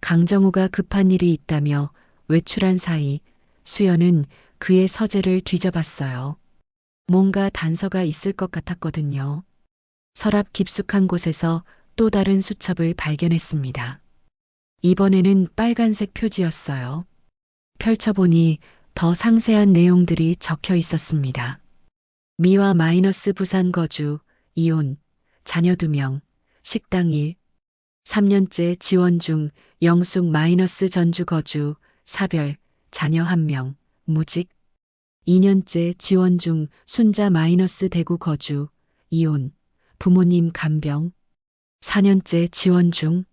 [SPEAKER 3] 강정호가 급한 일이 있다며 외출한 사이 수연은 그의 서재를 뒤져봤어요. 뭔가 단서가 있을 것 같았거든요. 서랍 깊숙한 곳에서 또 다른 수첩을 발견했습니다. 이번에는 빨간색 표지였어요. 펼쳐보니 더 상세한 내용들이 적혀 있었습니다. 미화 마이너스 부산 거주, 이혼, 자녀 2명, 식당 일, 3년째 지원 중 영숙 마이너스 전주 거주, 사별, 자녀 1명, 무직, 2년째 지원 중 순자 마이너스 대구 거주, 이혼, 부모님 간병, 4년째 지원 중.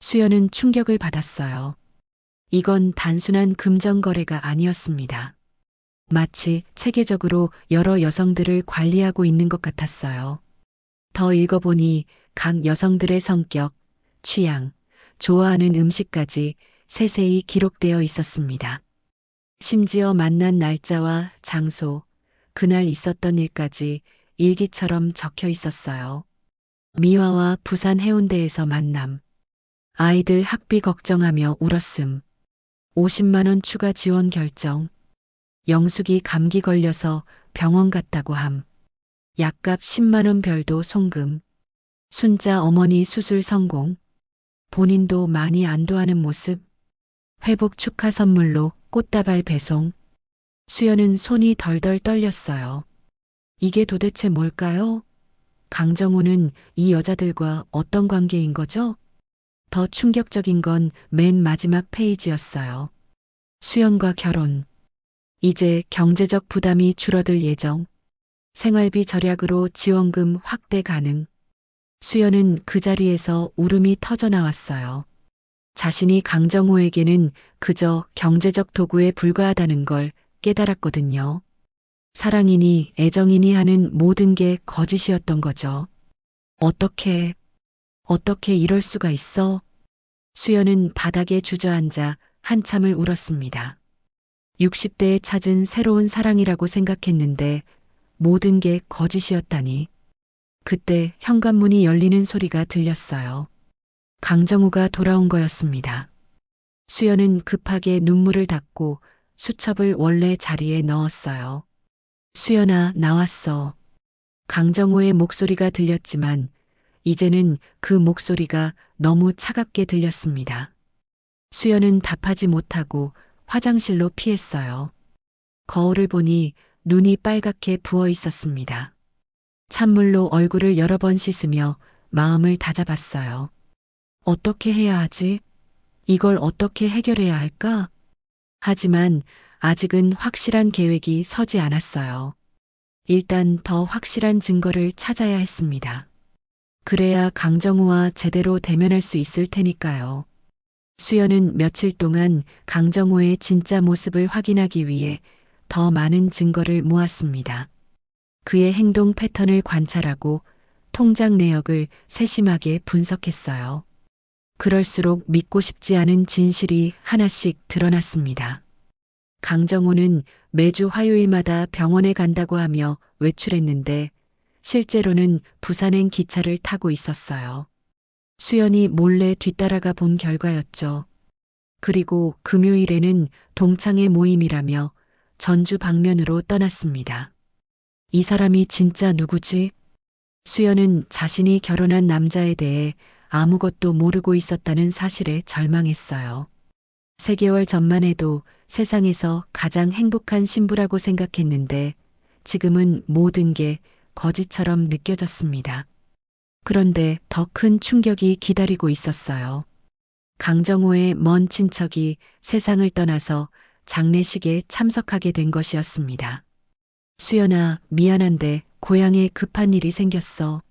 [SPEAKER 3] 수연은 충격을 받았어요. 이건 단순한 금전거래가 아니었습니다. 마치 체계적으로 여러 여성들을 관리하고 있는 것 같았어요. 더 읽어보니 각 여성들의 성격, 취향, 좋아하는 음식까지 세세히 기록되어 있었습니다. 심지어 만난 날짜와 장소, 그날 있었던 일까지 일기처럼 적혀 있었어요. 미화와 부산 해운대에서 만남. 아이들 학비 걱정하며 울었음. 50만 원 추가 지원 결정. 영숙이 감기 걸려서 병원 갔다고 함. 약값 10만 원 별도 송금. 순자 어머니 수술 성공. 본인도 많이 안도하는 모습. 회복 축하 선물로 꽃다발 배송. 수연은 손이 덜덜 떨렸어요. 이게 도대체 뭘까요? 강정호는 이 여자들과 어떤 관계인 거죠? 더 충격적인 건 맨 마지막 페이지였어요. 수연과 결혼. 이제 경제적 부담이 줄어들 예정. 생활비 절약으로 지원금 확대 가능. 수연은 그 자리에서 울음이 터져 나왔어요. 자신이 강정호에게는 그저 경제적 도구에 불과하다는 걸 깨달았거든요. 사랑이니 애정이니 하는 모든 게 거짓이었던 거죠. 어떻게 이럴 수가 있어? 수연은 바닥에 주저앉아 한참을 울었습니다. 60대에 찾은 새로운 사랑이라고 생각했는데 모든 게 거짓이었다니. 그때 현관문이 열리는 소리가 들렸어요. 강정호가 돌아온 거였습니다. 수연은 급하게 눈물을 닦고 수첩을 원래 자리에 넣었어요. 수연아, 나왔어. 강정호의 목소리가 들렸지만 이제는 그 목소리가 너무 차갑게 들렸습니다. 수연은 답하지 못하고 화장실로 피했어요. 거울을 보니 눈이 빨갛게 부어 있었습니다. 찬물로 얼굴을 여러 번 씻으며 마음을 다잡았어요. 어떻게 해야 하지? 이걸 어떻게 해결해야 할까? 하지만 아직은 확실한 계획이 서지 않았어요. 일단 더 확실한 증거를 찾아야 했습니다. 그래야 강정호와 제대로 대면할 수 있을 테니까요. 수연은 며칠 동안 강정호의 진짜 모습을 확인하기 위해 더 많은 증거를 모았습니다. 그의 행동 패턴을 관찰하고 통장 내역을 세심하게 분석했어요. 그럴수록 믿고 싶지 않은 진실이 하나씩 드러났습니다. 강정호는 매주 화요일마다 병원에 간다고 하며 외출했는데 실제로는 부산행 기차를 타고 있었어요. 수연이 몰래 뒤따라가 본 결과였죠. 그리고 금요일에는 동창회 모임이라며 전주 방면으로 떠났습니다. 이 사람이 진짜 누구지? 수연은 자신이 결혼한 남자에 대해 아무것도 모르고 있었다는 사실에 절망했어요. 3개월 전만 해도 세상에서 가장 행복한 신부라고 생각했는데 지금은 모든 게 거짓처럼 느껴졌습니다. 그런데 더 큰 충격이 기다리고 있었어요. 강정호의 먼 친척이 세상을 떠나서 장례식에 참석하게 된 것이었습니다. 수연아, 미안한데 고향에 급한 일이 생겼어.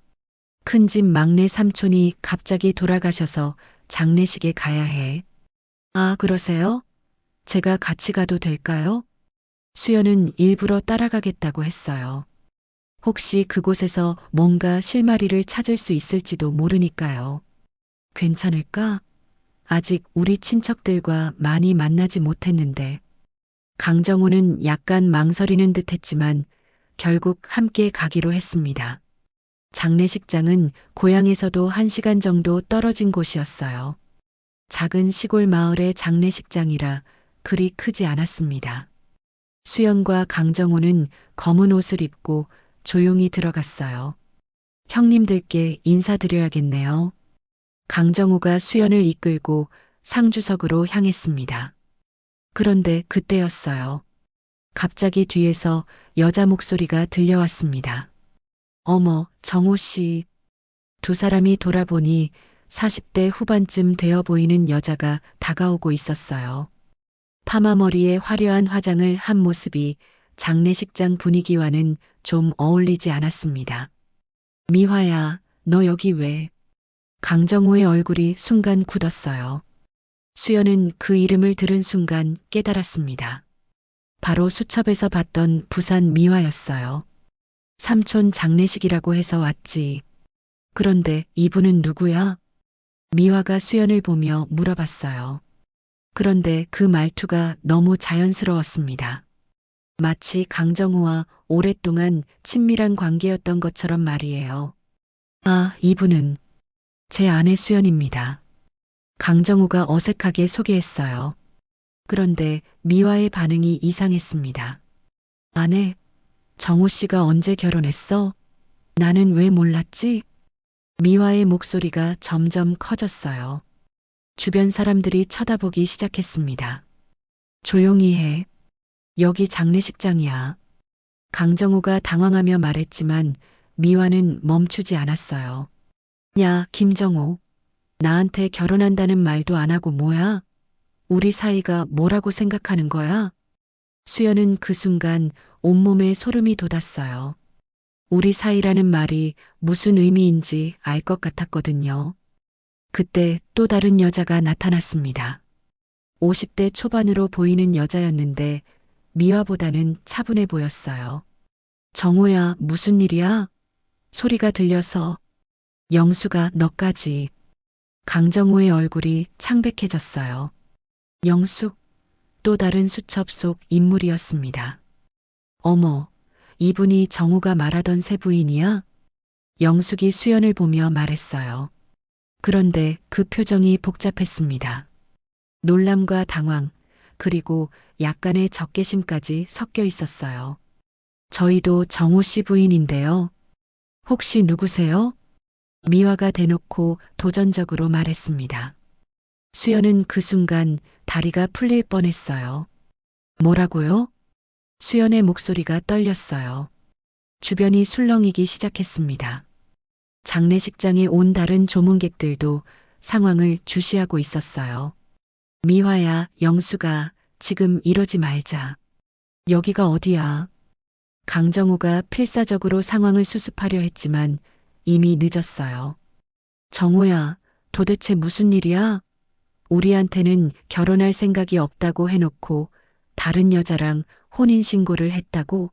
[SPEAKER 3] 큰집 막내 삼촌이 갑자기 돌아가셔서 장례식에 가야 해. 아, 그러세요? 제가 같이 가도 될까요? 수연은 일부러 따라가겠다고 했어요. 혹시 그곳에서 뭔가 실마리를 찾을 수 있을지도 모르니까요. 괜찮을까? 아직 우리 친척들과 많이 만나지 못했는데. 강정호는 약간 망설이는 듯 했지만 결국 함께 가기로 했습니다. 장례식장은 고향에서도 1시간 정도 떨어진 곳이었어요. 작은 시골 마을의 장례식장이라 그리 크지 않았습니다. 수연과 강정호는 검은 옷을 입고 조용히 들어갔어요. 형님들께 인사드려야겠네요. 강정호가 수연을 이끌고 상주석으로 향했습니다. 그런데 그때였어요. 갑자기 뒤에서 여자 목소리가 들려왔습니다. 어머, 정호 씨. 두 사람이 돌아보니 40대 후반쯤 되어 보이는 여자가 다가오고 있었어요. 파마머리에 화려한 화장을 한 모습이 장례식장 분위기와는 좀 어울리지 않았습니다. 미화야, 너 여기 왜? 강정호의 얼굴이 순간 굳었어요. 수연은 그 이름을 들은 순간 깨달았습니다. 바로 수첩에서 봤던 부산 미화였어요. 삼촌 장례식이라고 해서 왔지. 그런데 이분은 누구야? 미화가 수연을 보며 물어봤어요. 그런데 그 말투가 너무 자연스러웠습니다. 마치 강정호와 오랫동안 친밀한 관계였던 것처럼 말이에요. 아, 이분은 제 아내 수연입니다. 강정호가 어색하게 소개했어요. 그런데 미화의 반응이 이상했습니다. 아내, 정호 씨가 언제 결혼했어? 나는 왜 몰랐지? 미화의 목소리가 점점 커졌어요. 주변 사람들이 쳐다보기 시작했습니다. 조용히 해. 여기 장례식장이야. 강정호가 당황하며 말했지만 미화는 멈추지 않았어요. 야, 김정호. 나한테 결혼한다는 말도 안 하고 뭐야? 우리 사이가 뭐라고 생각하는 거야? 수연은 그 순간 온몸에 소름이 돋았어요. 우리 사이라는 말이 무슨 의미인지 알 것 같았거든요. 그때 또 다른 여자가 나타났습니다. 50대 초반으로 보이는 여자였는데 미화보다는 차분해 보였어요. 정호야, 무슨 일이야? 소리가 들려서. 영수가 너까지. 강정호의 얼굴이 창백해졌어요. 영숙, 또 다른 수첩 속 인물이었습니다. 어머, 이분이 정호가 말하던 새 부인이야? 영숙이 수연을 보며 말했어요. 그런데 그 표정이 복잡했습니다. 놀람과 당황, 그리고 약간의 적개심까지 섞여 있었어요. 저희도 정호 씨 부인인데요. 혹시 누구세요? 미화가 대놓고 도전적으로 말했습니다. 수연은 그 순간 다리가 풀릴 뻔했어요. 뭐라고요? 수연의 목소리가 떨렸어요. 주변이 술렁이기 시작했습니다. 장례식장에 온 다른 조문객들도 상황을 주시하고 있었어요. 미화야, 영수가 지금 이러지 말자. 여기가 어디야? 강정호가 필사적으로 상황을 수습하려 했지만 이미 늦었어요. 정호야, 도대체 무슨 일이야? 우리한테는 결혼할 생각이 없다고 해놓고 다른 여자랑 혼인신고를 했다고?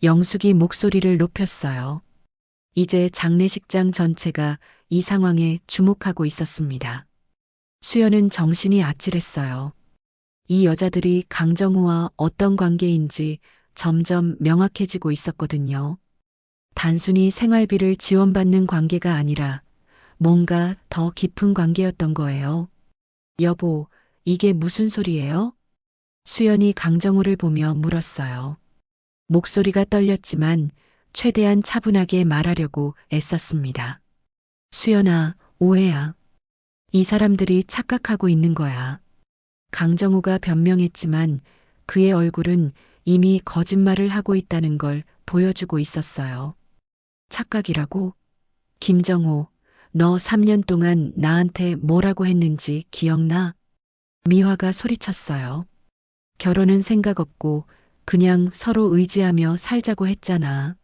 [SPEAKER 3] 영숙이 목소리를 높였어요. 이제 장례식장 전체가 이 상황에 주목하고 있었습니다. 수연은 정신이 아찔했어요. 이 여자들이 강정호와 어떤 관계인지 점점 명확해지고 있었거든요. 단순히 생활비를 지원받는 관계가 아니라 뭔가 더 깊은 관계였던 거예요. 여보, 이게 무슨 소리예요? 수연이 강정호를 보며 물었어요. 목소리가 떨렸지만 최대한 차분하게 말하려고 애썼습니다. 수연아, 오해야. 이 사람들이 착각하고 있는 거야. 강정호가 변명했지만 그의 얼굴은 이미 거짓말을 하고 있다는 걸 보여주고 있었어요. 착각이라고? 김정호, 너 3년 동안 나한테 뭐라고 했는지 기억나? 미화가 소리쳤어요. 결혼은 생각 없고 그냥 서로 의지하며 살자고 했잖아.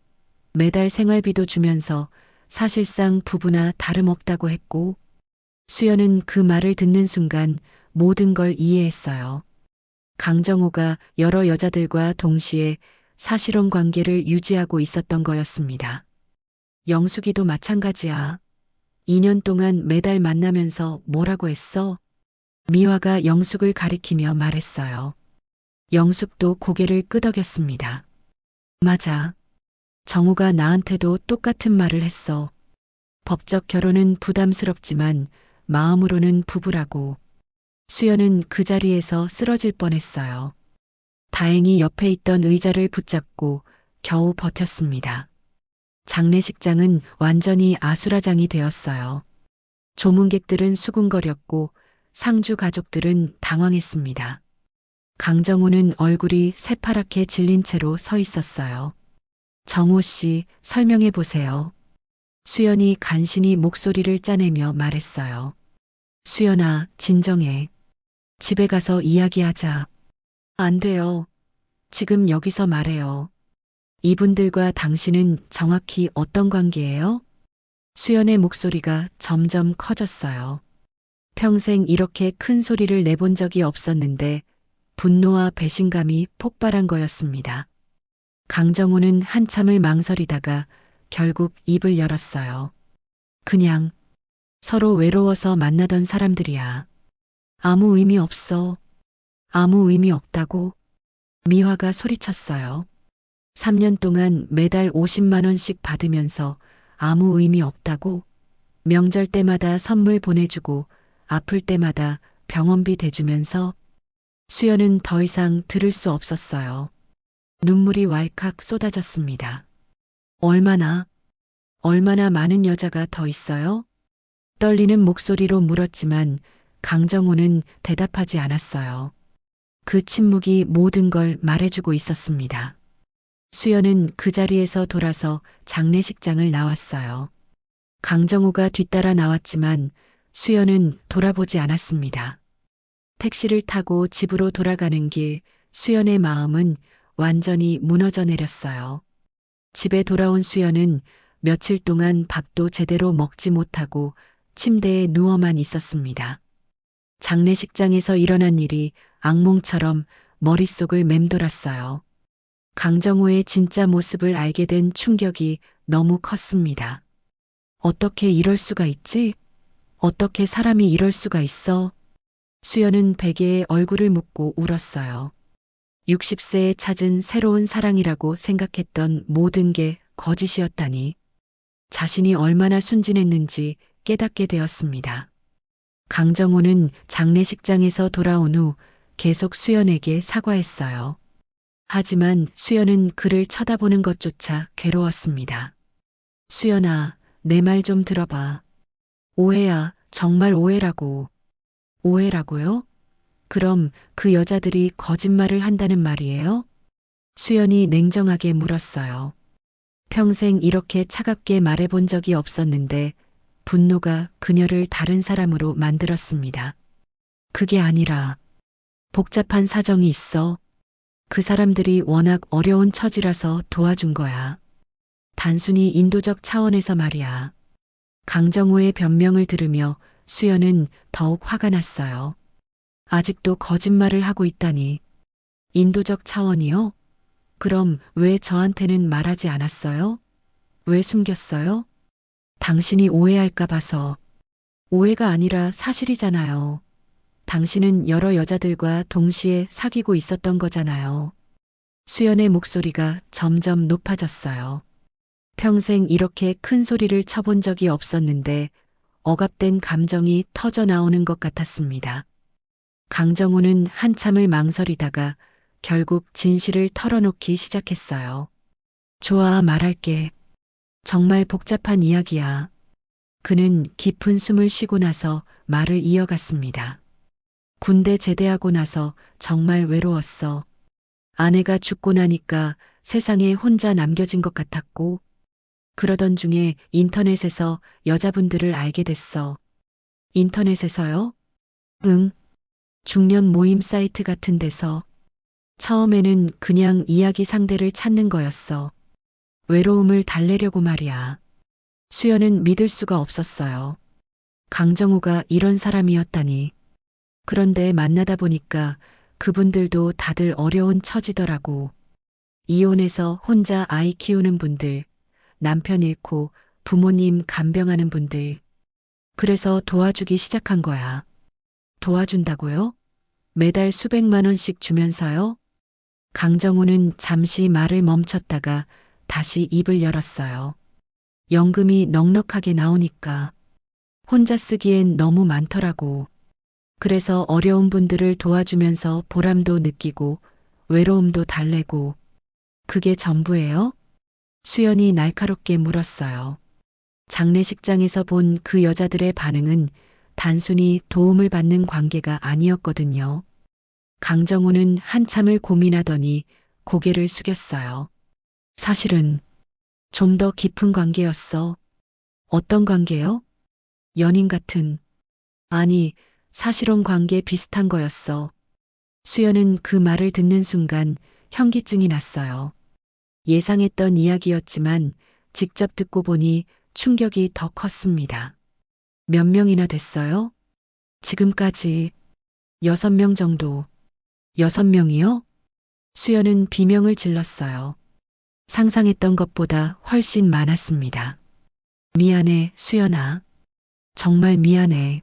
[SPEAKER 3] 매달 생활비도 주면서 사실상 부부나 다름없다고 했고, 수연은 그 말을 듣는 순간 모든 걸 이해했어요. 강정호가 여러 여자들과 동시에 사실혼 관계를 유지하고 있었던 거였습니다. 영숙이도 마찬가지야. 2년 동안 매달 만나면서 뭐라고 했어? 미화가 영숙을 가리키며 말했어요. 영숙도 고개를 끄덕였습니다. 맞아. 정우가 나한테도 똑같은 말을 했어. 법적 결혼은 부담스럽지만 마음으로는 부부라고. 수연은 그 자리에서 쓰러질 뻔했어요. 다행히 옆에 있던 의자를 붙잡고 겨우 버텼습니다. 장례식장은 완전히 아수라장이 되었어요. 조문객들은 수군거렸고 상주 가족들은 당황했습니다. 강정호는 얼굴이 새파랗게 질린 채로 서 있었어요. 정호 씨, 설명해 보세요. 수연이 간신히 목소리를 짜내며 말했어요. 수연아, 진정해. 집에 가서 이야기하자. 안 돼요. 지금 여기서 말해요. 이분들과 당신은 정확히 어떤 관계예요? 수연의 목소리가 점점 커졌어요. 평생 이렇게 큰 소리를 내본 적이 없었는데 분노와 배신감이 폭발한 거였습니다. 강정호는 한참을 망설이다가 결국 입을 열었어요. 그냥 서로 외로워서 만나던 사람들이야. 아무 의미 없어. 아무 의미 없다고. 미화가 소리쳤어요. 3년 동안 매달 50만 원씩 받으면서 아무 의미 없다고. 명절 때마다 선물 보내주고 아플 때마다 병원비 대주면서. 수연은 더 이상 들을 수 없었어요. 눈물이 왈칵 쏟아졌습니다. 얼마나 많은 여자가 더 있어요? 떨리는 목소리로 물었지만 강정호는 대답하지 않았어요. 그 침묵이 모든 걸 말해주고 있었습니다. 수연은 그 자리에서 돌아서 장례식장을 나왔어요. 강정호가 뒤따라 나왔지만 수연은 돌아보지 않았습니다. 택시를 타고 집으로 돌아가는 길, 수연의 마음은 완전히 무너져 내렸어요. 집에 돌아온 수연은 며칠 동안 밥도 제대로 먹지 못하고 침대에 누워만 있었습니다. 장례식장에서 일어난 일이 악몽처럼 머릿속을 맴돌았어요. 강정호의 진짜 모습을 알게 된 충격이 너무 컸습니다. 어떻게 이럴 수가 있지? 어떻게 사람이 이럴 수가 있어? 수연은 베개에 얼굴을 묻고 울었어요. 60세에 찾은 새로운 사랑이라고 생각했던 모든 게 거짓이었다니. 자신이 얼마나 순진했는지 깨닫게 되었습니다. 강정호는 장례식장에서 돌아온 후 계속 수연에게 사과했어요. 하지만 수연은 그를 쳐다보는 것조차 괴로웠습니다. 수연아, 내 말 좀 들어봐. 오해야, 정말 오해라고. 오해라고요? 그럼 그 여자들이 거짓말을 한다는 말이에요? 수연이 냉정하게 물었어요. 평생 이렇게 차갑게 말해본 적이 없었는데 분노가 그녀를 다른 사람으로 만들었습니다. 그게 아니라 복잡한 사정이 있어. 그 사람들이 워낙 어려운 처지라서 도와준 거야. 단순히 인도적 차원에서 말이야. 강정호의 변명을 들으며 수연은 더욱 화가 났어요. 아직도 거짓말을 하고 있다니. 인도적 차원이요? 그럼 왜 저한테는 말하지 않았어요? 왜 숨겼어요? 당신이 오해할까 봐서. 오해가 아니라 사실이잖아요. 당신은 여러 여자들과 동시에 사귀고 있었던 거잖아요. 수연의 목소리가 점점 높아졌어요. 평생 이렇게 큰 소리를 쳐본 적이 없었는데 억압된 감정이 터져 나오는 것 같았습니다. 강정호는 한참을 망설이다가 결국 진실을 털어놓기 시작했어요. 좋아, 말할게. 정말 복잡한 이야기야. 그는 깊은 숨을 쉬고 나서 말을 이어갔습니다. 군대 제대하고 나서 정말 외로웠어. 아내가 죽고 나니까 세상에 혼자 남겨진 것 같았고, 그러던 중에 인터넷에서 여자분들을 알게 됐어. 인터넷에서요? 응. 중년 모임 사이트 같은 데서. 처음에는 그냥 이야기 상대를 찾는 거였어. 외로움을 달래려고 말이야. 수연은 믿을 수가 없었어요. 강정호가 이런 사람이었다니. 그런데 만나다 보니까 그분들도 다들 어려운 처지더라고. 이혼해서 혼자 아이 키우는 분들, 남편 잃고 부모님 간병하는 분들. 그래서 도와주기 시작한 거야. 도와준다고요? 매달 수백만 원씩 주면서요? 강정호는 잠시 말을 멈췄다가 다시 입을 열었어요. 연금이 넉넉하게 나오니까. 혼자 쓰기엔 너무 많더라고. 그래서 어려운 분들을 도와주면서 보람도 느끼고 외로움도 달래고. 그게 전부예요? 수연이 날카롭게 물었어요. 장례식장에서 본 그 여자들의 반응은 단순히 도움을 받는 관계가 아니었거든요. 강정호는 한참을 고민하더니 고개를 숙였어요. 사실은 좀 더 깊은 관계였어. 어떤 관계요? 연인 같은. 아니, 사실혼 관계 비슷한 거였어. 수연은 그 말을 듣는 순간 현기증이 났어요. 예상했던 이야기였지만 직접 듣고 보니 충격이 더 컸습니다. 몇 명이나 됐어요? 지금까지 6명 정도. 6명이요? 수연은 비명을 질렀어요. 상상했던 것보다 훨씬 많았습니다. 미안해, 수연아. 정말 미안해.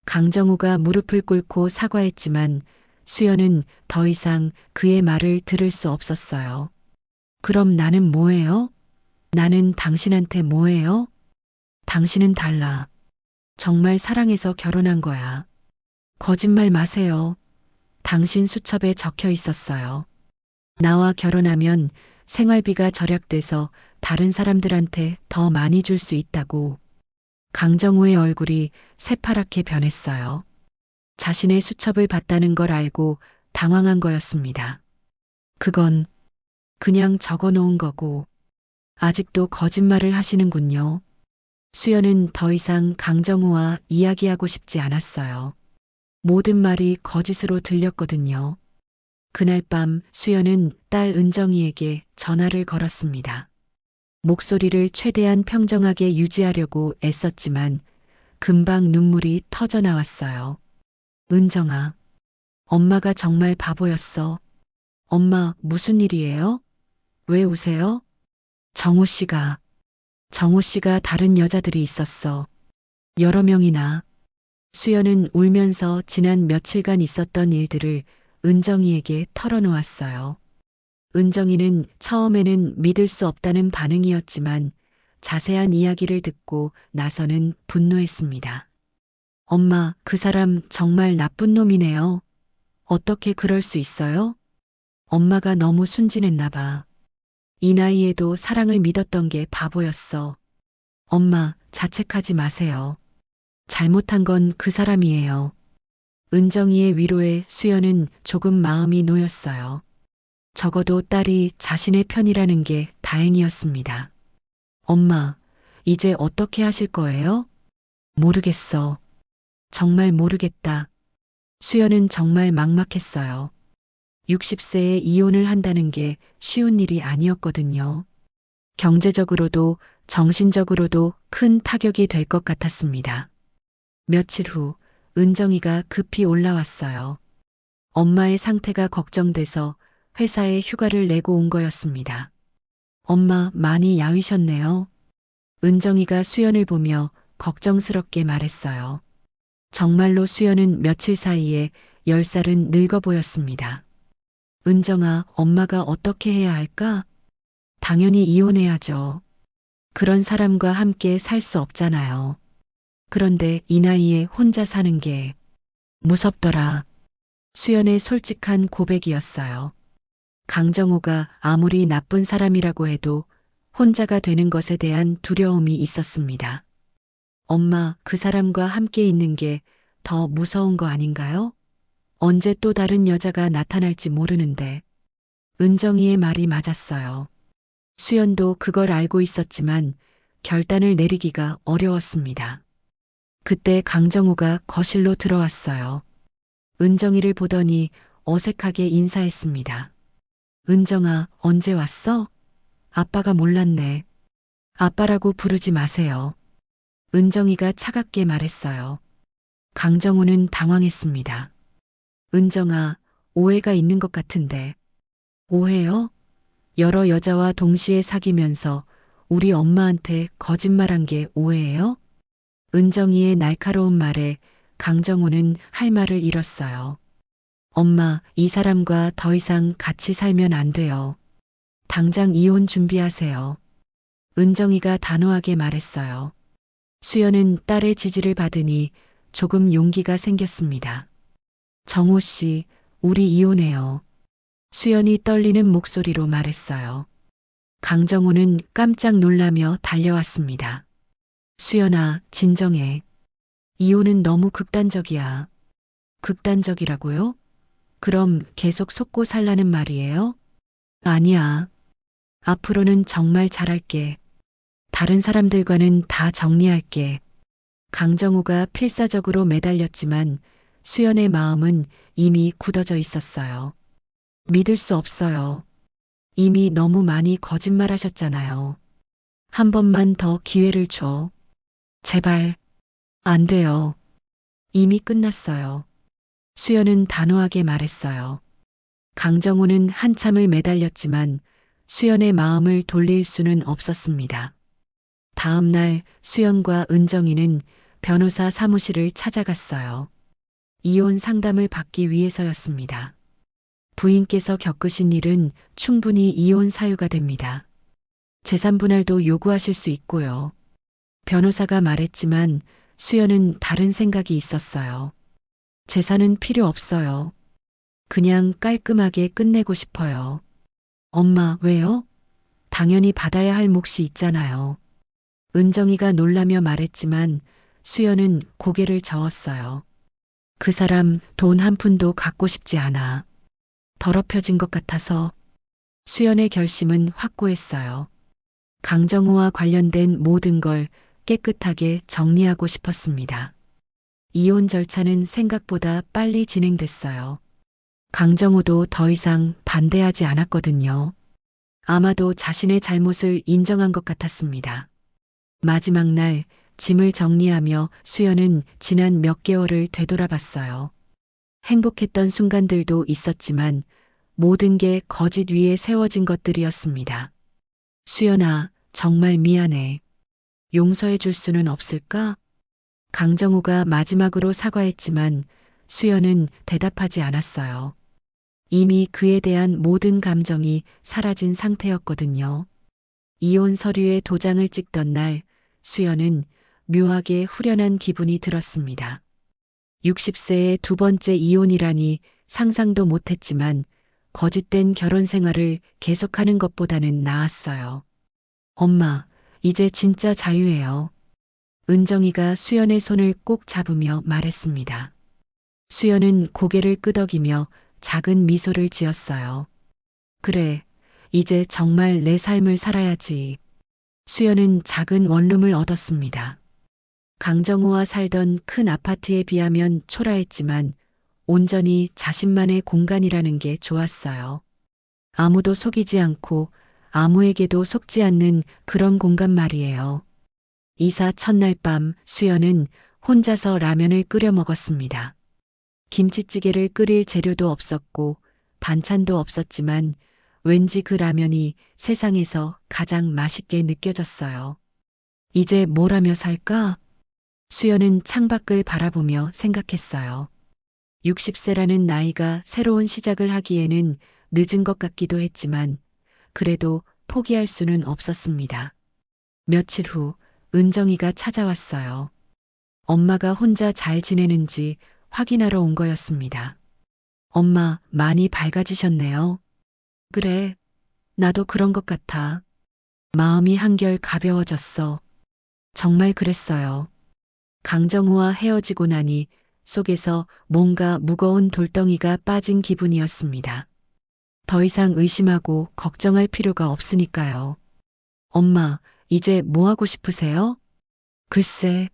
[SPEAKER 3] 강정호가 무릎을 꿇고 사과했지만 수연은 더 이상 그의 말을 들을 수 없었어요. 그럼 나는 뭐예요? 나는 당신한테 뭐예요? 당신은 달라. 정말 사랑해서 결혼한 거야. 거짓말 마세요. 당신 수첩에 적혀 있었어요. 나와 결혼하면 생활비가 절약돼서 다른 사람들한테 더 많이 줄 수 있다고. 강정호의 얼굴이 새파랗게 변했어요. 자신의 수첩을 봤다는 걸 알고 당황한 거였습니다. 그건 그냥 적어 놓은 거고, 아직도 거짓말을 하시는군요. 수연은 더 이상 강정호와 이야기하고 싶지 않았어요. 모든 말이 거짓으로 들렸거든요. 그날 밤 수연은 딸 은정이에게 전화를 걸었습니다. 목소리를 최대한 평정하게 유지하려고 애썼지만 금방 눈물이 터져 나왔어요. 은정아, 엄마가 정말 바보였어. 엄마, 무슨 일이에요? 왜 우세요? 정호 씨가 다른 여자들이 있었어. 여러 명이나. 수연은 울면서 지난 며칠간 있었던 일들을 은정이에게 털어놓았어요. 은정이는 처음에는 믿을 수 없다는 반응이었지만 자세한 이야기를 듣고 나서는 분노했습니다. 엄마, 그 사람 정말 나쁜 놈이네요. 어떻게 그럴 수 있어요? 엄마가 너무 순진했나 봐. 이 나이에도 사랑을 믿었던 게 바보였어. 엄마, 자책하지 마세요. 잘못한 건 그 사람이에요. 은정이의 위로에 수연은 조금 마음이 놓였어요. 적어도 딸이 자신의 편이라는 게 다행이었습니다. 엄마, 이제 어떻게 하실 거예요? 모르겠어. 정말 모르겠다. 수연은 정말 막막했어요. 60세에 이혼을 한다는 게 쉬운 일이 아니었거든요. 경제적으로도 정신적으로도 큰 타격이 될 것 같았습니다. 며칠 후 은정이가 급히 올라왔어요. 엄마의 상태가 걱정돼서 회사에 휴가를 내고 온 거였습니다. 엄마, 많이 야위셨네요. 은정이가 수연을 보며 걱정스럽게 말했어요. 정말로 수연은 며칠 사이에 10살은 늙어 보였습니다. 은정아, 엄마가 어떻게 해야 할까? 당연히 이혼해야죠. 그런 사람과 함께 살 수 없잖아요. 그런데 이 나이에 혼자 사는 게 무섭더라. 수연의 솔직한 고백이었어요. 강정호가 아무리 나쁜 사람이라고 해도 혼자가 되는 것에 대한 두려움이 있었습니다. 엄마, 그 사람과 함께 있는 게 더 무서운 거 아닌가요? 언제 또 다른 여자가 나타날지 모르는데. 은정이의 말이 맞았어요. 수연도 그걸 알고 있었지만 결단을 내리기가 어려웠습니다. 그때 강정호가 거실로 들어왔어요. 은정이를 보더니 어색하게 인사했습니다. 은정아, 언제 왔어? 아빠가 몰랐네. 아빠라고 부르지 마세요. 은정이가 차갑게 말했어요. 강정호는 당황했습니다. 은정아, 오해가 있는 것 같은데. 오해요? 여러 여자와 동시에 사귀면서 우리 엄마한테 거짓말한 게 오해예요? 은정이의 날카로운 말에 강정호는 할 말을 잃었어요. 엄마, 이 사람과 더 이상 같이 살면 안 돼요. 당장 이혼 준비하세요. 은정이가 단호하게 말했어요. 수연은 딸의 지지를 받으니 조금 용기가 생겼습니다. 정호 씨, 우리 이혼해요. 수연이 떨리는 목소리로 말했어요. 강정호는 깜짝 놀라며 달려왔습니다. 수연아, 진정해. 이혼은 너무 극단적이야. 극단적이라고요? 그럼 계속 속고 살라는 말이에요? 아니야. 앞으로는 정말 잘할게. 다른 사람들과는 다 정리할게. 강정호가 필사적으로 매달렸지만 수연의 마음은 이미 굳어져 있었어요. 믿을 수 없어요. 이미 너무 많이 거짓말하셨잖아요. 한 번만 더 기회를 줘. 제발. 안 돼요. 이미 끝났어요. 수연은 단호하게 말했어요. 강정호는 한참을 매달렸지만 수연의 마음을 돌릴 수는 없었습니다. 다음 날 수연과 은정이는 변호사 사무실을 찾아갔어요. 이혼 상담을 받기 위해서였습니다. 부인께서 겪으신 일은 충분히 이혼 사유가 됩니다. 재산 분할도 요구하실 수 있고요. 변호사가 말했지만 수연은 다른 생각이 있었어요. 재산은 필요 없어요. 그냥 깔끔하게 끝내고 싶어요. 엄마, 왜요? 당연히 받아야 할 몫이 있잖아요. 은정이가 놀라며 말했지만 수연은 고개를 저었어요. 그 사람 돈 한 푼도 갖고 싶지 않아. 더럽혀진 것 같아서. 수연의 결심은 확고했어요. 강정호와 관련된 모든 걸 깨끗하게 정리하고 싶었습니다. 이혼 절차는 생각보다 빨리 진행됐어요. 강정호도 더 이상 반대하지 않았거든요. 아마도 자신의 잘못을 인정한 것 같았습니다. 마지막 날 짐을 정리하며 수연은 지난 몇 개월을 되돌아봤어요. 행복했던 순간들도 있었지만 모든 게 거짓 위에 세워진 것들이었습니다. 수연아, 정말 미안해. 용서해 줄 수는 없을까? 강정호가 마지막으로 사과했지만 수연은 대답하지 않았어요. 이미 그에 대한 모든 감정이 사라진 상태였거든요. 이혼 서류에 도장을 찍던 날 수연은 묘하게 후련한 기분이 들었습니다. 60세의 두 번째 이혼이라니 상상도 못했지만 거짓된 결혼 생활을 계속하는 것보다는 나았어요. 엄마, 이제 진짜 자유예요. 은정이가 수연의 손을 꼭 잡으며 말했습니다. 수연은 고개를 끄덕이며 작은 미소를 지었어요. 그래, 이제 정말 내 삶을 살아야지. 수연은 작은 원룸을 얻었습니다. 강정호와 살던 큰 아파트에 비하면 초라했지만 온전히 자신만의 공간이라는 게 좋았어요. 아무도 속이지 않고 아무에게도 속지 않는 그런 공간 말이에요. 이사 첫날 밤 수연은 혼자서 라면을 끓여 먹었습니다. 김치찌개를 끓일 재료도 없었고 반찬도 없었지만 왠지 그 라면이 세상에서 가장 맛있게 느껴졌어요. 이제 뭘 하며 살까? 수연은 창밖을 바라보며 생각했어요. 60세라는 나이가 새로운 시작을 하기에는 늦은 것 같기도 했지만 그래도 포기할 수는 없었습니다. 며칠 후 은정이가 찾아왔어요. 엄마가 혼자 잘 지내는지 확인하러 온 거였습니다. 엄마, 많이 밝아지셨네요. 그래, 나도 그런 것 같아. 마음이 한결 가벼워졌어. 정말 그랬어요. 강정호와 헤어지고 나니 속에서 뭔가 무거운 돌덩이가 빠진 기분이었습니다. 더 이상 의심하고 걱정할 필요가 없으니까요. 엄마, 이제 뭐 하고 싶으세요? 글쎄,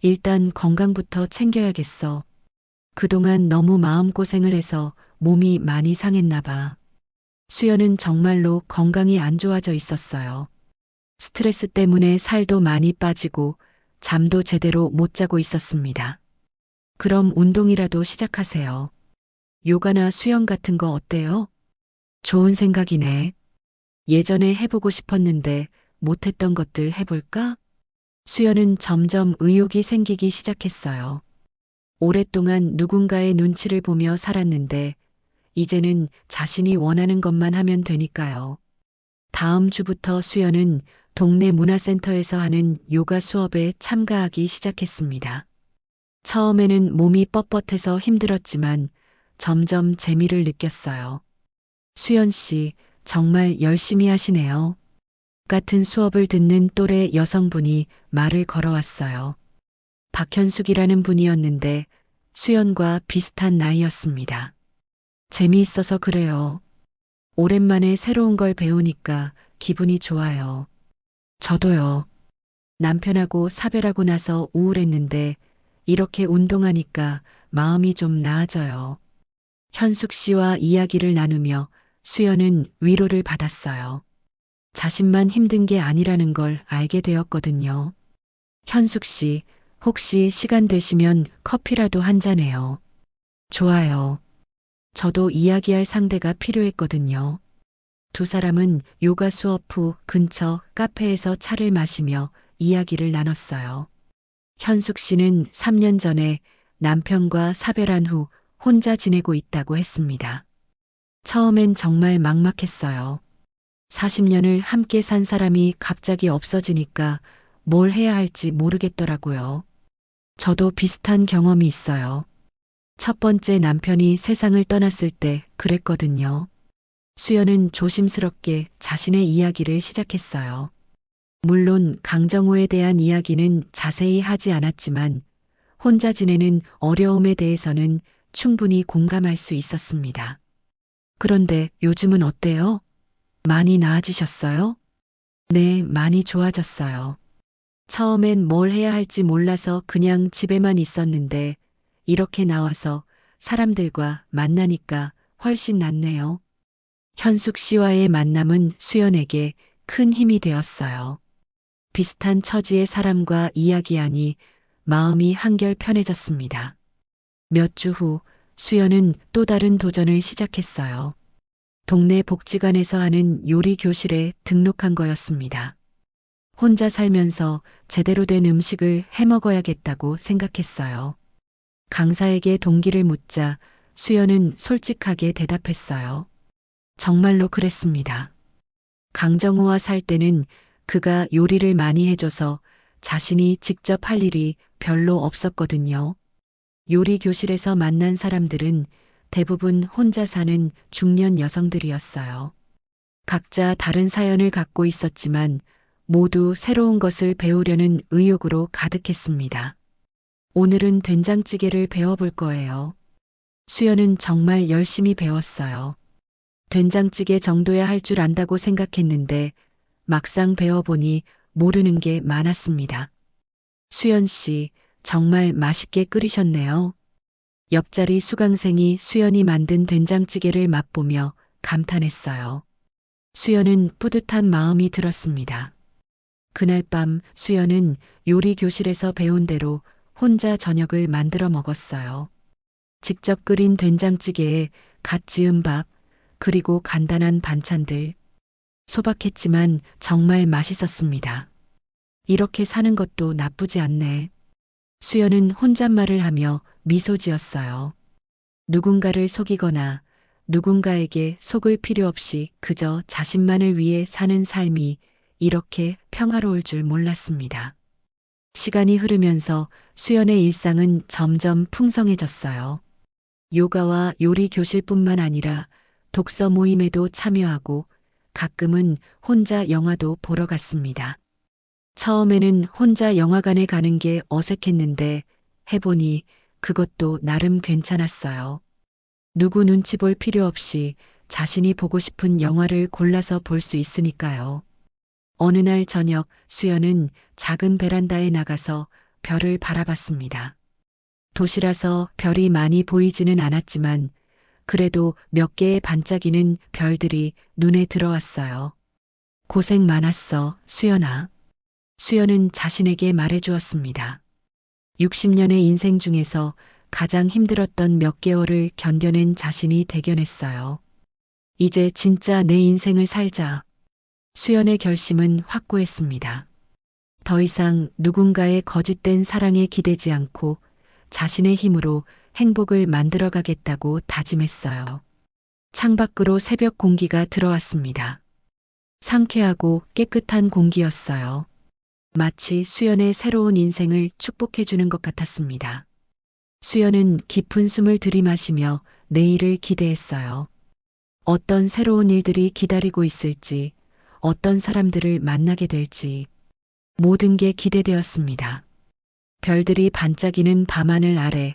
[SPEAKER 3] 일단 건강부터 챙겨야겠어. 그동안 너무 마음고생을 해서 몸이 많이 상했나 봐. 수연은 정말로 건강이 안 좋아져 있었어요. 스트레스 때문에 살도 많이 빠지고 잠도 제대로 못 자고 있었습니다. 그럼 운동이라도 시작하세요. 요가나 수영 같은 거 어때요? 좋은 생각이네. 예전에 해보고 싶었는데 못했던 것들 해볼까? 수연은 점점 의욕이 생기기 시작했어요. 오랫동안 누군가의 눈치를 보며 살았는데 이제는 자신이 원하는 것만 하면 되니까요. 다음 주부터 수연은 동네 문화센터에서 하는 요가 수업에 참가하기 시작했습니다. 처음에는 몸이 뻣뻣해서 힘들었지만 점점 재미를 느꼈어요. 수연 씨, 정말 열심히 하시네요. 같은 수업을 듣는 또래 여성분이 말을 걸어왔어요. 박현숙이라는 분이었는데 수연과 비슷한 나이였습니다. 재미있어서 그래요. 오랜만에 새로운 걸 배우니까 기분이 좋아요. 저도요. 남편하고 사별하고 나서 우울했는데 이렇게 운동하니까 마음이 좀 나아져요. 현숙 씨와 이야기를 나누며 수연은 위로를 받았어요. 자신만 힘든 게 아니라는 걸 알게 되었거든요. 현숙 씨, 혹시 시간 되시면 커피라도 한 잔해요. 좋아요. 저도 이야기할 상대가 필요했거든요. 두 사람은 요가 수업 후 근처 카페에서 차를 마시며 이야기를 나눴어요. 현숙 씨는 3년 전에 남편과 사별한 후 혼자 지내고 있다고 했습니다. 처음엔 정말 막막했어요. 40년을 함께 산 사람이 갑자기 없어지니까 뭘 해야 할지 모르겠더라고요. 저도 비슷한 경험이 있어요. 첫 번째 남편이 세상을 떠났을 때 그랬거든요. 수연은 조심스럽게 자신의 이야기를 시작했어요. 물론 강정호에 대한 이야기는 자세히 하지 않았지만 혼자 지내는 어려움에 대해서는 충분히 공감할 수 있었습니다. 그런데 요즘은 어때요? 많이 나아지셨어요? 네, 많이 좋아졌어요. 처음엔 뭘 해야 할지 몰라서 그냥 집에만 있었는데 이렇게 나와서 사람들과 만나니까 훨씬 낫네요. 현숙 씨와의 만남은 수연에게 큰 힘이 되었어요. 비슷한 처지의 사람과 이야기하니 마음이 한결 편해졌습니다. 몇 주 후 수연은 또 다른 도전을 시작했어요. 동네 복지관에서 하는 요리 교실에 등록한 거였습니다. 혼자 살면서 제대로 된 음식을 해 먹어야겠다고 생각했어요. 강사에게 동기를 묻자 수연은 솔직하게 대답했어요. 정말로 그랬습니다. 강정호와 살 때는 그가 요리를 많이 해줘서 자신이 직접 할 일이 별로 없었거든요. 요리 교실에서 만난 사람들은 대부분 혼자 사는 중년 여성들이었어요. 각자 다른 사연을 갖고 있었지만 모두 새로운 것을 배우려는 의욕으로 가득했습니다. 오늘은 된장찌개를 배워볼 거예요. 수연은 정말 열심히 배웠어요. 된장찌개 정도야 할 줄 안다고 생각했는데 막상 배워보니 모르는 게 많았습니다. 수연 씨, 정말 맛있게 끓이셨네요. 옆자리 수강생이 수연이 만든 된장찌개를 맛보며 감탄했어요. 수연은 뿌듯한 마음이 들었습니다. 그날 밤 수연은 요리 교실에서 배운 대로 혼자 저녁을 만들어 먹었어요. 직접 끓인 된장찌개에 갓 지은 밥, 그리고 간단한 반찬들. 소박했지만 정말 맛있었습니다. 이렇게 사는 것도 나쁘지 않네. 수연은 혼잣말을 하며 미소 지었어요. 누군가를 속이거나 누군가에게 속을 필요 없이 그저 자신만을 위해 사는 삶이 이렇게 평화로울 줄 몰랐습니다. 시간이 흐르면서 수연의 일상은 점점 풍성해졌어요. 요가와 요리 교실뿐만 아니라 독서 모임에도 참여하고 가끔은 혼자 영화도 보러 갔습니다. 처음에는 혼자 영화관에 가는 게 어색했는데 해보니 그것도 나름 괜찮았어요. 누구 눈치 볼 필요 없이 자신이 보고 싶은 영화를 골라서 볼 수 있으니까요. 어느 날 저녁 수연은 작은 베란다에 나가서 별을 바라봤습니다. 도시라서 별이 많이 보이지는 않았지만 그래도 몇 개의 반짝이는 별들이 눈에 들어왔어요. 고생 많았어, 수연아. 수연은 자신에게 말해주었습니다. 60년의 인생 중에서 가장 힘들었던 몇 개월을 견뎌낸 자신이 대견했어요. 이제 진짜 내 인생을 살자. 수연의 결심은 확고했습니다. 더 이상 누군가의 거짓된 사랑에 기대지 않고 자신의 힘으로 행복을 만들어가겠다고 다짐했어요. 창밖으로 새벽 공기가 들어왔습니다. 상쾌하고 깨끗한 공기였어요. 마치 수연의 새로운 인생을 축복해주는 것 같았습니다. 수연은 깊은 숨을 들이마시며 내일을 기대했어요. 어떤 새로운 일들이 기다리고 있을지, 어떤 사람들을 만나게 될지, 모든 게 기대되었습니다. 별들이 반짝이는 밤하늘 아래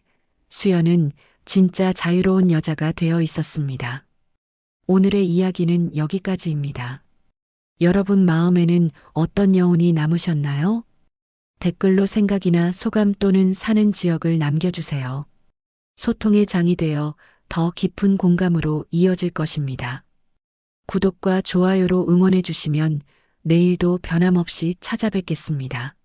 [SPEAKER 3] 수연은 진짜 자유로운 여자가 되어 있었습니다. 오늘의 이야기는 여기까지입니다. 여러분 마음에는 어떤 여운이 남으셨나요? 댓글로 생각이나 소감 또는 사는 지역을 남겨주세요. 소통의 장이 되어 더 깊은 공감으로 이어질 것입니다. 구독과 좋아요로 응원해 주시면 내일도 변함없이 찾아뵙겠습니다.